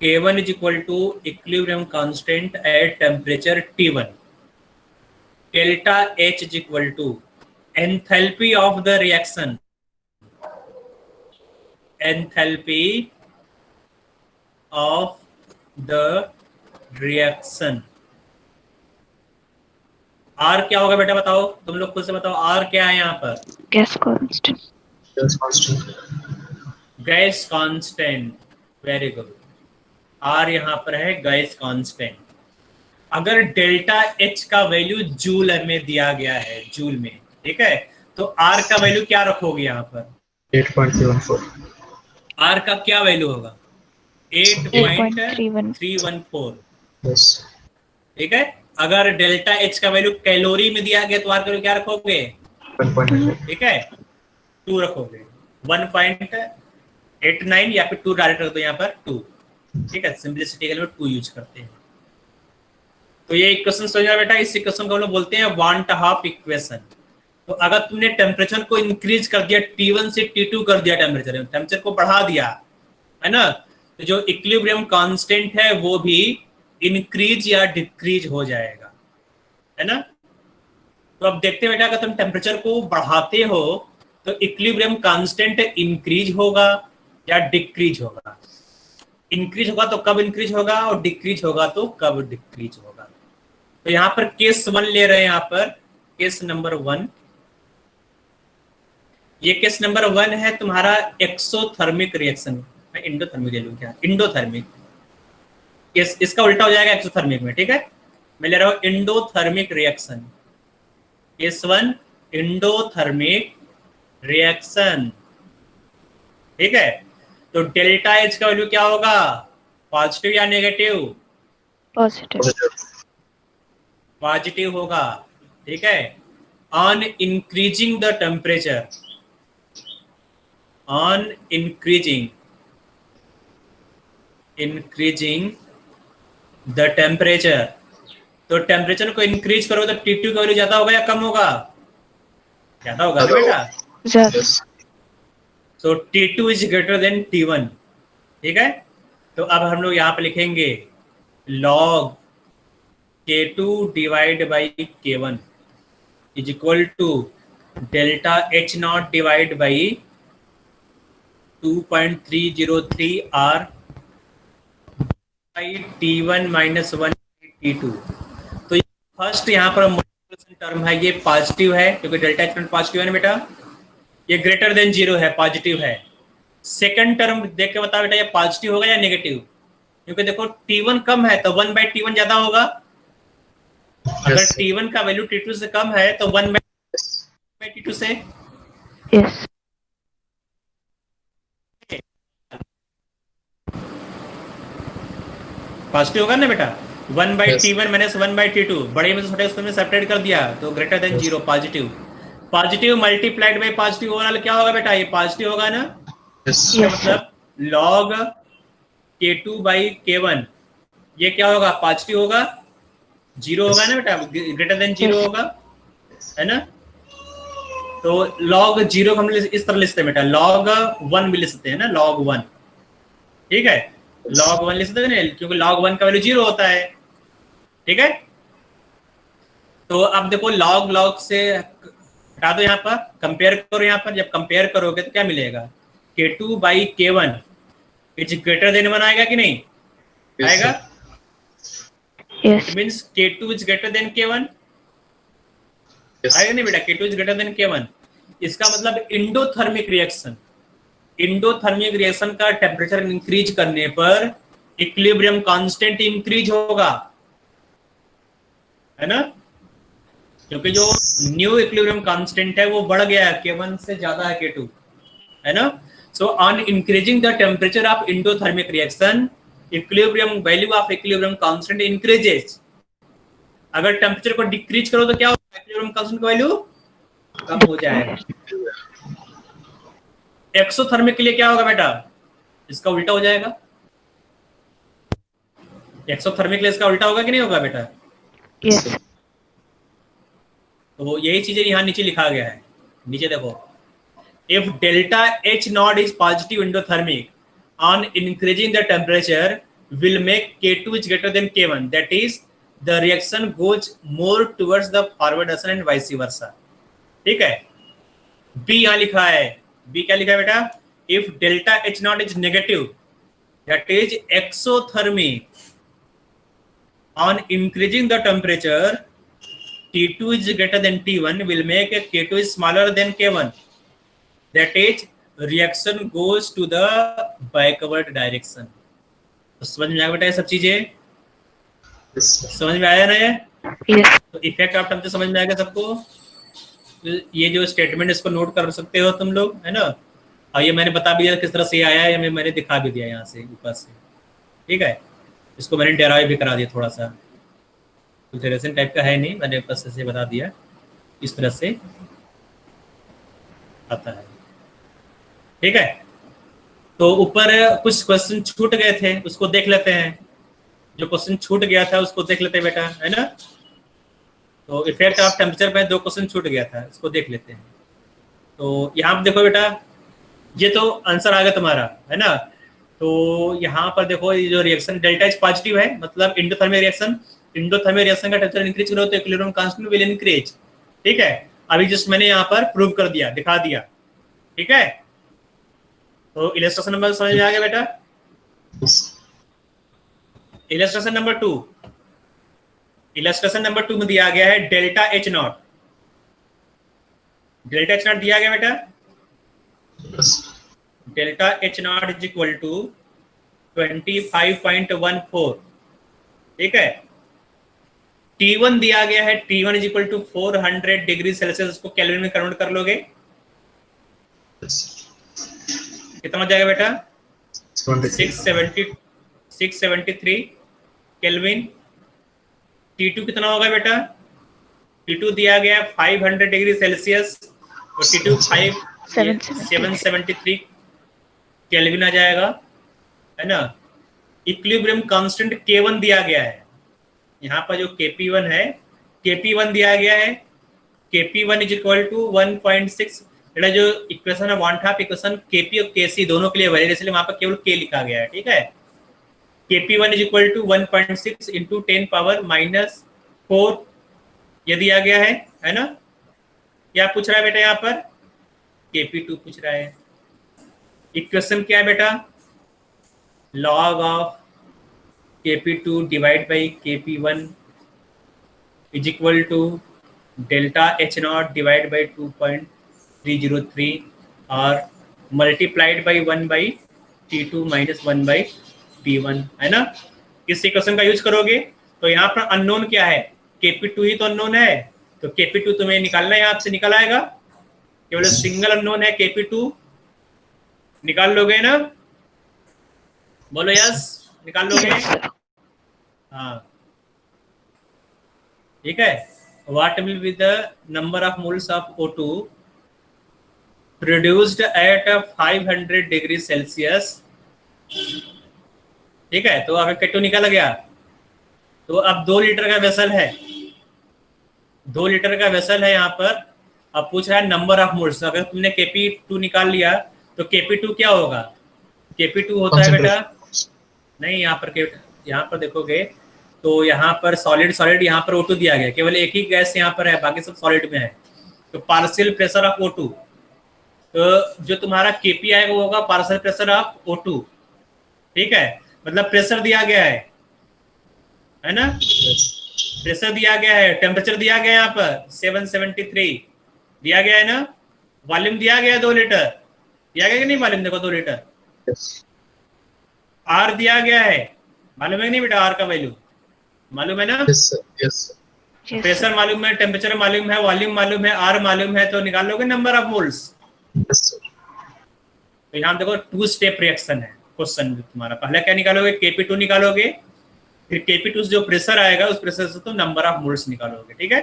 K1 is equal to equilibrium constant at temperature T1। Delta H is equal to enthalpy of the reaction, enthalpy of the reaction। R क्या होगा बेटा, बताओ तुम लोग खुद से बताओ, R क्या है यहाँ पर? gas constant, Yes, constant. Gas constant. Very good, R यहाँ पर है गैस कांस्टेंट। अगर डेल्टा H का वैल्यू जूल में दिया गया है, जूल में, ठीक है, तो R का वैल्यू क्या रखोगे यहाँ पर? 8.314. R का क्या वैल्यू होगा? 8.314। Yes. ठीक है, अगर डेल्टा H का वैल्यू कैलोरी में दिया गया तो R का वैल्यू क्या रखोगे? 1.9. ठीक है, 2 रखोगे, 1.89 या फिर 2 डायरेक्ट रख दो यहाँ पर 2। ठीक है, सिंपलिसिटी के लिए 2 यूज करते हैं। तो ये इक्वेशन समझा बेटा, इस इक्वेशन को हम लोग बोलते हैं वांट हाफ इक्वेशन। तो अगर तुमने टेम्परेचर को इंक्रीज कर दिया, T1 से T2 कर दिया, टेम्परेचर को बढ़ा दिया, है ना, तो जो इक्विलिब्रियम कांस्टेंट है वो भी इंक्रीज या डिक्रीज हो जाएगा, है ना। तो अब देखते हैं बेटा, अगर तुम टेम्परेचर को बढ़ाते हो तो इक्विलिब्रियम कांस्टेंट इंक्रीज होगा या डिक्रीज होगा? इंक्रीज होगा तो कब इंक्रीज होगा, और डिक्रीज होगा तो कब डिक्रीज होगा? तो यहाँ पर केस 1 ले रहे हैं, यहाँ पर केस नंबर 1। ये केस नंबर 1 है तुम्हारा एक्सोथर्मिक रिएक्शन। मैं इंडोथर्मिक ले लूं क्या? इंडोथर्मिक, इसका उल्टा हो जाएगा एक्सोथर्मिक में। ठीक है, मैं ले रहा हूं endothermic reaction. Case 1 endothermic reaction. ठीक है, तो डेल्टा H का वैल्यू क्या होगा? पॉजिटिव या नेगेटिव? positive, पॉजिटिव होगा। ठीक है, on increasing the temperature, on increasing the temperature, तो टेम्परेचर को इंक्रीज करो तो T2 का वैल्यू ज्यादा होगा या कम होगा? ज्यादा होगा ना बेटा। ज्यादा। तो T2 is greater than T1, ठीक है। तो अब हम लोग यहाँ पे लिखेंगे log K2 divide by K1 is equal to delta H not divide by 2.303 R by T1 minus 1 T2। तो फर्स्ट यहाँ पर मल्टीप्लिकेशन टर्म है, ये पॉजिटिव है क्योंकि डेल्टा H नॉट पॉजिटिव है ना बेटा, ये ग्रेटर देन 0 है, पॉजिटिव है। सेकंड टर्म देख के बताओ बेटा, ये पॉजिटिव होगा या नेगेटिव? क्योंकि देखो T1 कम है तो 1/T1 ज्यादा होगा। अगर T1 का वैल्यू T2 से कम है तो 1/T2 से यस। पॉजिटिव होगा ना बेटा। 1/T1 माइनस 1/T2, बड़े में से छोटे उसमें सेपरेट कर दिया तो greater than 0, positive. Positive multiplied by positive overall क्या होगा बेटा? ये पॉजिटिव होगा ना। इसका मतलब log K2 बाई K1 ये क्या होगा? पॉजिटिव होगा, 0 होगा ना बेटा, ग्रेटर देन 0 होगा, है ना। तो log 0 हम इस तरह लिखते हैं बेटा, log 1 भी लिख सकते हैं ना, log 1, ठीक है। log 1 लिख सकते हैं ना, क्योंकि log 1 का वैल्यू 0 होता है, ठीक है। तो अब देखो log से हटा दो, यहाँ पर कंपेयर करो। यहाँ पर जब कंपेयर करोगे तो क्या मिलेगा? K2 by K1 is greater than 1 आएगा कि नहीं? आएगा। Yes. It means K2 is greater than K1, आएगा नहीं बेटा? K2 is greater than K1। इसका मतलब इंडोथर्मिक रिएक्शन का टेम्परेचर इंक्रीज करने पर इक्विलिब्रियम कांस्टेंट इंक्रीज होगा, है ना। क्योंकि जो न्यू इक्विलिब्रियम कांस्टेंट है वो बढ़ गया है, K1 से ज्यादा है K2, है ना। So on increasing the temperature of endothermic reaction equilibrium value of equilibrium constant increases. अगर टेम्परेचर को डिक्रीज करो तो क्या होगा? इक्विलिब्रियम कांस्टेंट का वैल्यू कम हो जाएगा। एक्सोथर्मिक के लिए क्या होगा बेटा? इसका उल्टा हो जाएगा। एक्सोथर्मिक के लिए इसका उल्टा होगा कि नहीं होगा बेटा? यस। तो यही चीजें यहाँ नीचे लिखा गया है, नीचे देखो। If delta H naught is positive endothermic, on increasing the temperature will make K2 is greater than K1. That is, the reaction goes more towards the forward direction and vice versa. ठीक है। B यहाँ लिखा है, B क्या लिखा है बेटा? If delta H naught is negative, that is exothermic. On increasing the temperature, T2 is greater than T1 will make K2 is smaller than K1. That is, reaction goes to the backward direction. तो समझ में आ गया बेटा ये सब चीजें? समझ में आया ना ये? यस। तो इफेक्ट ऑफ टेम्परेचर समझ में आ गया सबको? तो ये जो स्टेटमेंट इसको नोट कर सकते हो तुम लोग, है ना। और ये मैंने बता भी दिया किस तरह से आया है, मैंने दिखा भी दिया यहाँ से ऊपर से, ठीक है। इसको मैंने डेराइव भी करा दिया थोड़ा सा, कुछ रिलेशन टाइप का है नहीं, मैंने बस ऐसे बता दिया इस तरह से आता है, ठीक है। तो ऊपर कुछ क्वेश्चन छूट गए थे, उसको देख लेते हैं। जो क्वेश्चन छूट गया था उसको देख लेते हैं बेटा, है ना। तो इफेक्ट ऑफ टेम्परेचर में 2 क्वेश्चन छूट गया था, इसको देख लेते हैं। तो यहाँ पर देखो बेटा, ये तो आंसर आ गया तुम्हारा, है ना। तो यहाँ पर देखो ये जो रिएक्शन डेल्टा H पॉजिटिव है, मतलब इंडोथर्मिक रिएक्शन का टेम्परेचर इंक्रीज करो तो इक्विलिब्रियम कांस्टेंट विल इंक्रीज, ठीक है। अभी जस्ट मैंने यहाँ पर प्रूव कर दिया, दिखा दिया, ठीक है। तो इलस्ट्रेशन नंबर समझ में आ गया बेटा? इलस्ट्रेशन नंबर 2, इलस्ट्रेशन नंबर 2 में दिया गया है delta H not. Delta H not दिया गया बेटा, delta H not is equal to 25.14, ठीक है। T1 दिया गया है, T1 इज इक्वल टू 400 डिग्री सेल्सियस, उसको केल्विन में कन्वर्ट कर लोगे, कितना हो जाएगा बेटा? 673 केल्विन। T2 कितना होगा बेटा? T2 दिया गया 500 डिग्री सेल्सियस, तो T2 773 केल्विन आ जाएगा, है ना। इक्विलिब्रियम कांस्टेंट K1 दिया गया है, यहाँ पर जो Kp1 है, Kp1 दिया गया है, Kp1 इज इक्वल टू 1.6। बेटा जो इक्वेशन है वन हाफ इक्वेशन Kp और Kc दोनों के लिए वैलिड, इसलिए वहां पर केवल K लिखा गया है, ठीक है। Kp1 is equal to 1.6 into 10 power -4 ये दिया गया है ना। क्या पूछ रहा है बेटा यहाँ पर? Kp2 पूछ रहा है। इक्वेशन क्या है बेटा? log of Kp2 divide by Kp1 is equal to delta H0 divide by 2.303 और multiplied by 1 by T2 minus 1 by T1, है ना। इस इक्वेशन का यूज करोगे तो यहाँ पर अननोन क्या है? Kp2 ही तो अननोन है, तो Kp2 तुम्हें निकालना है, यहाँ से निकल आएगा। केवल सिंगल अननोन है Kp2, निकाल लोगे ना? बोलो यस, निकाल लोगे? हाँ, ठीक है। What will be the number of moles of O2 produced at 500 degree Celsius? ठीक है, तो अब K2 निकाला गया। तो अब 2 लीटर का वेसल है, 2 लीटर का वेसल है यहाँ पर। अब पूछ रहा है नंबर ऑफ मोल्स। अगर तुमने Kp2 निकाल लिया तो Kp2 क्या होगा? Kp2 होता है बेटा, नहीं यहाँ पर देखोगे तो यहाँ पर सॉलिड यहाँ पर O2 दिया गया, केवल एक ही गैस यहाँ पर है, बाकी सब सॉलिड में है। तो पार्शियल प्रेशर ऑफ O2, तो जो तुम्हारा Kp आएगा वो होगा पार्शियल प्रेशर ऑफ O2, ठीक है। मतलब प्रेशर दिया गया है ना, प्रेशर दिया गया है, टेम्परेचर दिया गया है यहाँ पर 773 दिया गया है ना, वॉल्यूम दिया गया है 2 लीटर, दिया गया कि नहीं वॉल्यूम? देखो 2 लीटर। आर दिया गया है, मालूम है कि नहीं बेटा? आर का वैल्यू मालूम है ना? प्रेशर मालूम है, टेम्परेचर मालूम है, वॉल्यूम मालूम है, आर मालूम है, तो निकाल लोगे नंबर ऑफ मोल्स। तो यहाँ देखो 2 स्टेप रिएक्शन है क्वेश्चन तुम्हारा। पहले क्या निकालोगे? Kp2 निकालोगे, फिर Kp2 से जो प्रेशर आएगा उस प्रेशर से तो नंबर ऑफ मोल्स निकालोगे, ठीक है।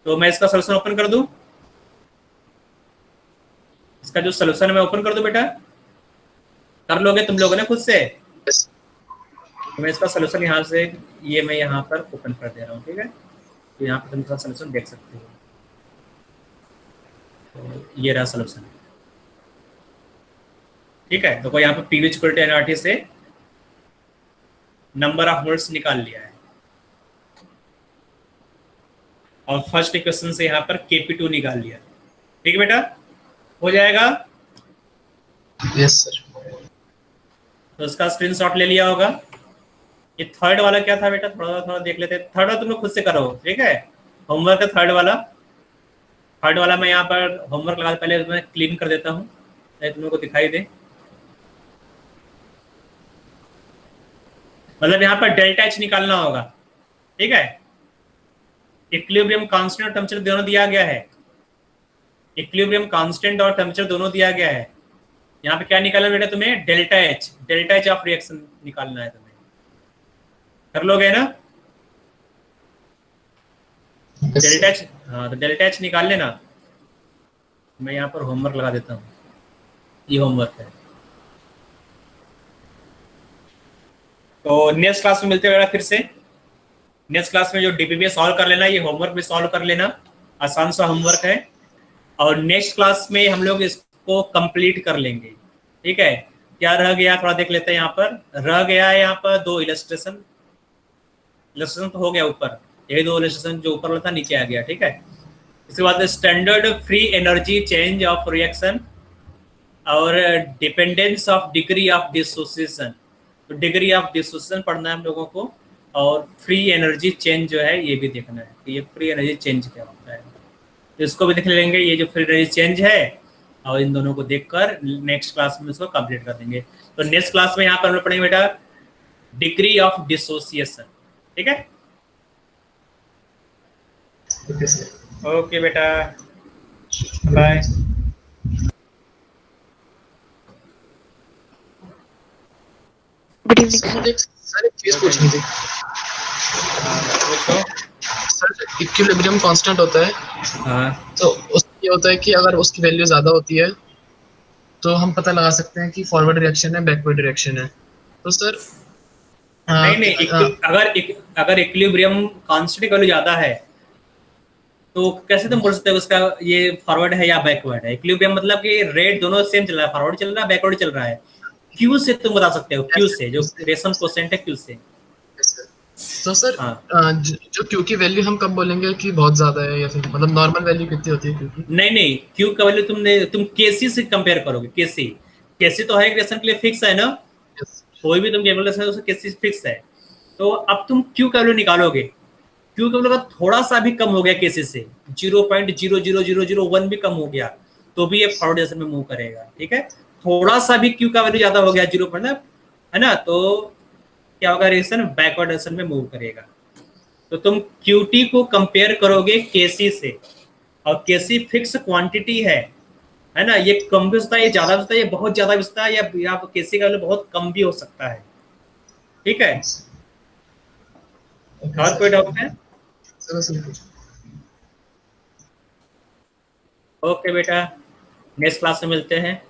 तो मैं इसका सोल्यूशन ओपन कर दूं, इसका जो सोल्यूशन मैं ओपन कर दूं बेटा, कर लोगे तुम लोगों ने खुद से? तो मैं इसका सोल्यूशन यहाँ से ये मैं यहाँ पर ओपन कर दे रहा हूँ, ठीक है। तो यहाँ पर तुम इसका सोल्यूशन देख सकते हो। तो ये रहा सोल्यूशन, ठीक है। तो यहाँ पर PV इक्वल टू nRT से नंबर ऑफ मोल्स निकाल लिया है, और फर्स्ट इक्वेशन से यहाँ पर Kp2 निकाल लिया, ठीक है बेटा, हो जाएगा। Yes sir. तो उसका स्क्रीनशॉट ले लिया होगा। ये थर्ड वाला क्या था बेटा? थोड़ा देख लेते हैं। थर्ड वाला तुम लोग खुद से करो, ठीक है। होमवर्क है थर्ड वाला मैं यहाँ पर होमवर्क लगा पहले मैं क्लीन कर देता हूँ ताकि तुम लोग को दिखाई दे। मतलब यहाँ पर डेल्टा H निकालना होगा, ठीक है। इक्विलिब्रियम कांस्टेंट और टेम्परेचर दोनों दिया गया है, इक्विलिब्रियम कांस्टेंट और टेम्परेचर दोनों दिया गया है। यहाँ पे क्या निकालना बेटा तुम्हें? डेल्टा H ऑफ रिएक्शन निकालना है तुम्हें, कर लोगे ना? डेल्टा H, हाँ तो डेल्टा H निकाल लेना। मैं यहाँ पर होमवर्क लगा देता हूँ, ये होमवर्क है। तो नेक्स्ट क्लास में मिलते हैं फिर से। नेक्स्ट क्लास में जो DPP सॉल्व कर लेना, ये होमवर्क भी सॉल्व कर लेना, आसान सा होमवर्क है। और नेक्स्ट क्लास में हम लोग इसको कंप्लीट कर लेंगे, ठीक है। क्या रह गया थोड़ा देख लेते हैं। यहाँ पर रह गया है यहाँ पर 2 इलस्ट्रेशन तो हो गया ऊपर, ये 2 इलस्ट्रेशन जो ऊपर वाला था नीचे आ गया, ठीक है। इसके बाद standard free energy change of reaction और dependence of degree of dissociation. तो डिग्री ऑफ डिसोसिएशन पढ़ना है हम लोगों को, और फ्री एनर्जी चेंज जो है ये भी देखना है कि ये फ्री एनर्जी चेंज क्या होता है, तो इसको भी देख लेंगे। ये जो फ्री एनर्जी चेंज है और इन दोनों को देखकर नेक्स्ट क्लास में इसको कंप्लीट कर देंगे। तो नेक्स्ट क्लास में यहाँ पर हम लोग पढ़ेंगे बेटा डिग्री ऑफ डिसोसिएशन, ठीक है। ओके बेटा, bye. Good evening sir. Sir एक चीज पूछनी थी सर। इक्विलिब्रियम कांस्टेंट होता है, हाँ तो उसमें ये होता है कि अगर उसकी वैल्यू ज्यादा होती है तो हम पता लगा सकते हैं कि फॉरवर्ड डायरेक्शन है, बैकवर्ड डायरेक्शन है। तो सर अगर इक्विलिब्रियम कांस्टेंट वैल्यू ज्यादा है तो कैसे तुम बोल सकते हो उसका ये फॉरवर्ड है या बैकवर्ड है? इक्विलिब्रियम मतलब कि रेट दोनों सेम चल रहा है, फॉरवर्ड चल रहा है, बैकवर्ड चल रहा है। क्यू से तुम बता सकते हो, क्यू से, जो रेशम कोसेंट है क्यू से। तो सर हाँ। जो क्यू की वैल्यू हम कब बोलेंगे कि बहुत ज्यादा है, या फिर मतलब नॉर्मल वैल्यू कितनी होती है क्यू की? नहीं, क्यू का वैल्यू तुम केसी से कंपेयर करोगे। केसी तो हर एक रेशन के लिए फिक्स है ना, कोई भी तुम कैलकुलेशन है उसका केसी फिक्स है। तो अब तुम क्यू का वैल्यू निकालोगे, क्यू का वैल्यू थोड़ा सा भी कम हो गया केसी से, 0.00001 भी कम हो गया, तो भी ये फॉरवर्ड डायरेक्शन में मूव करेगा। ठीक है, थोड़ा सा भी क्यू का वैल्यू ज्यादा हो गया 0, है ना, तो क्या होगा, रिएक्शन बैकवर्ड डायरेक्शन में मूव करेगा। तो तुम क्यूटी को कंपेयर करोगे केसी से, और केसी फिक्स क्वांटिटी है ना, ये कम भी होता है, ये ज्यादा भी होता है, ये बहुत ज्यादा भी होता है, या केसी का वैल्यू बहुत कम भी हो सकता है। ठीक है, और कोई डाउट है? ओके बेटा, नेक्स्ट क्लास में मिलते हैं।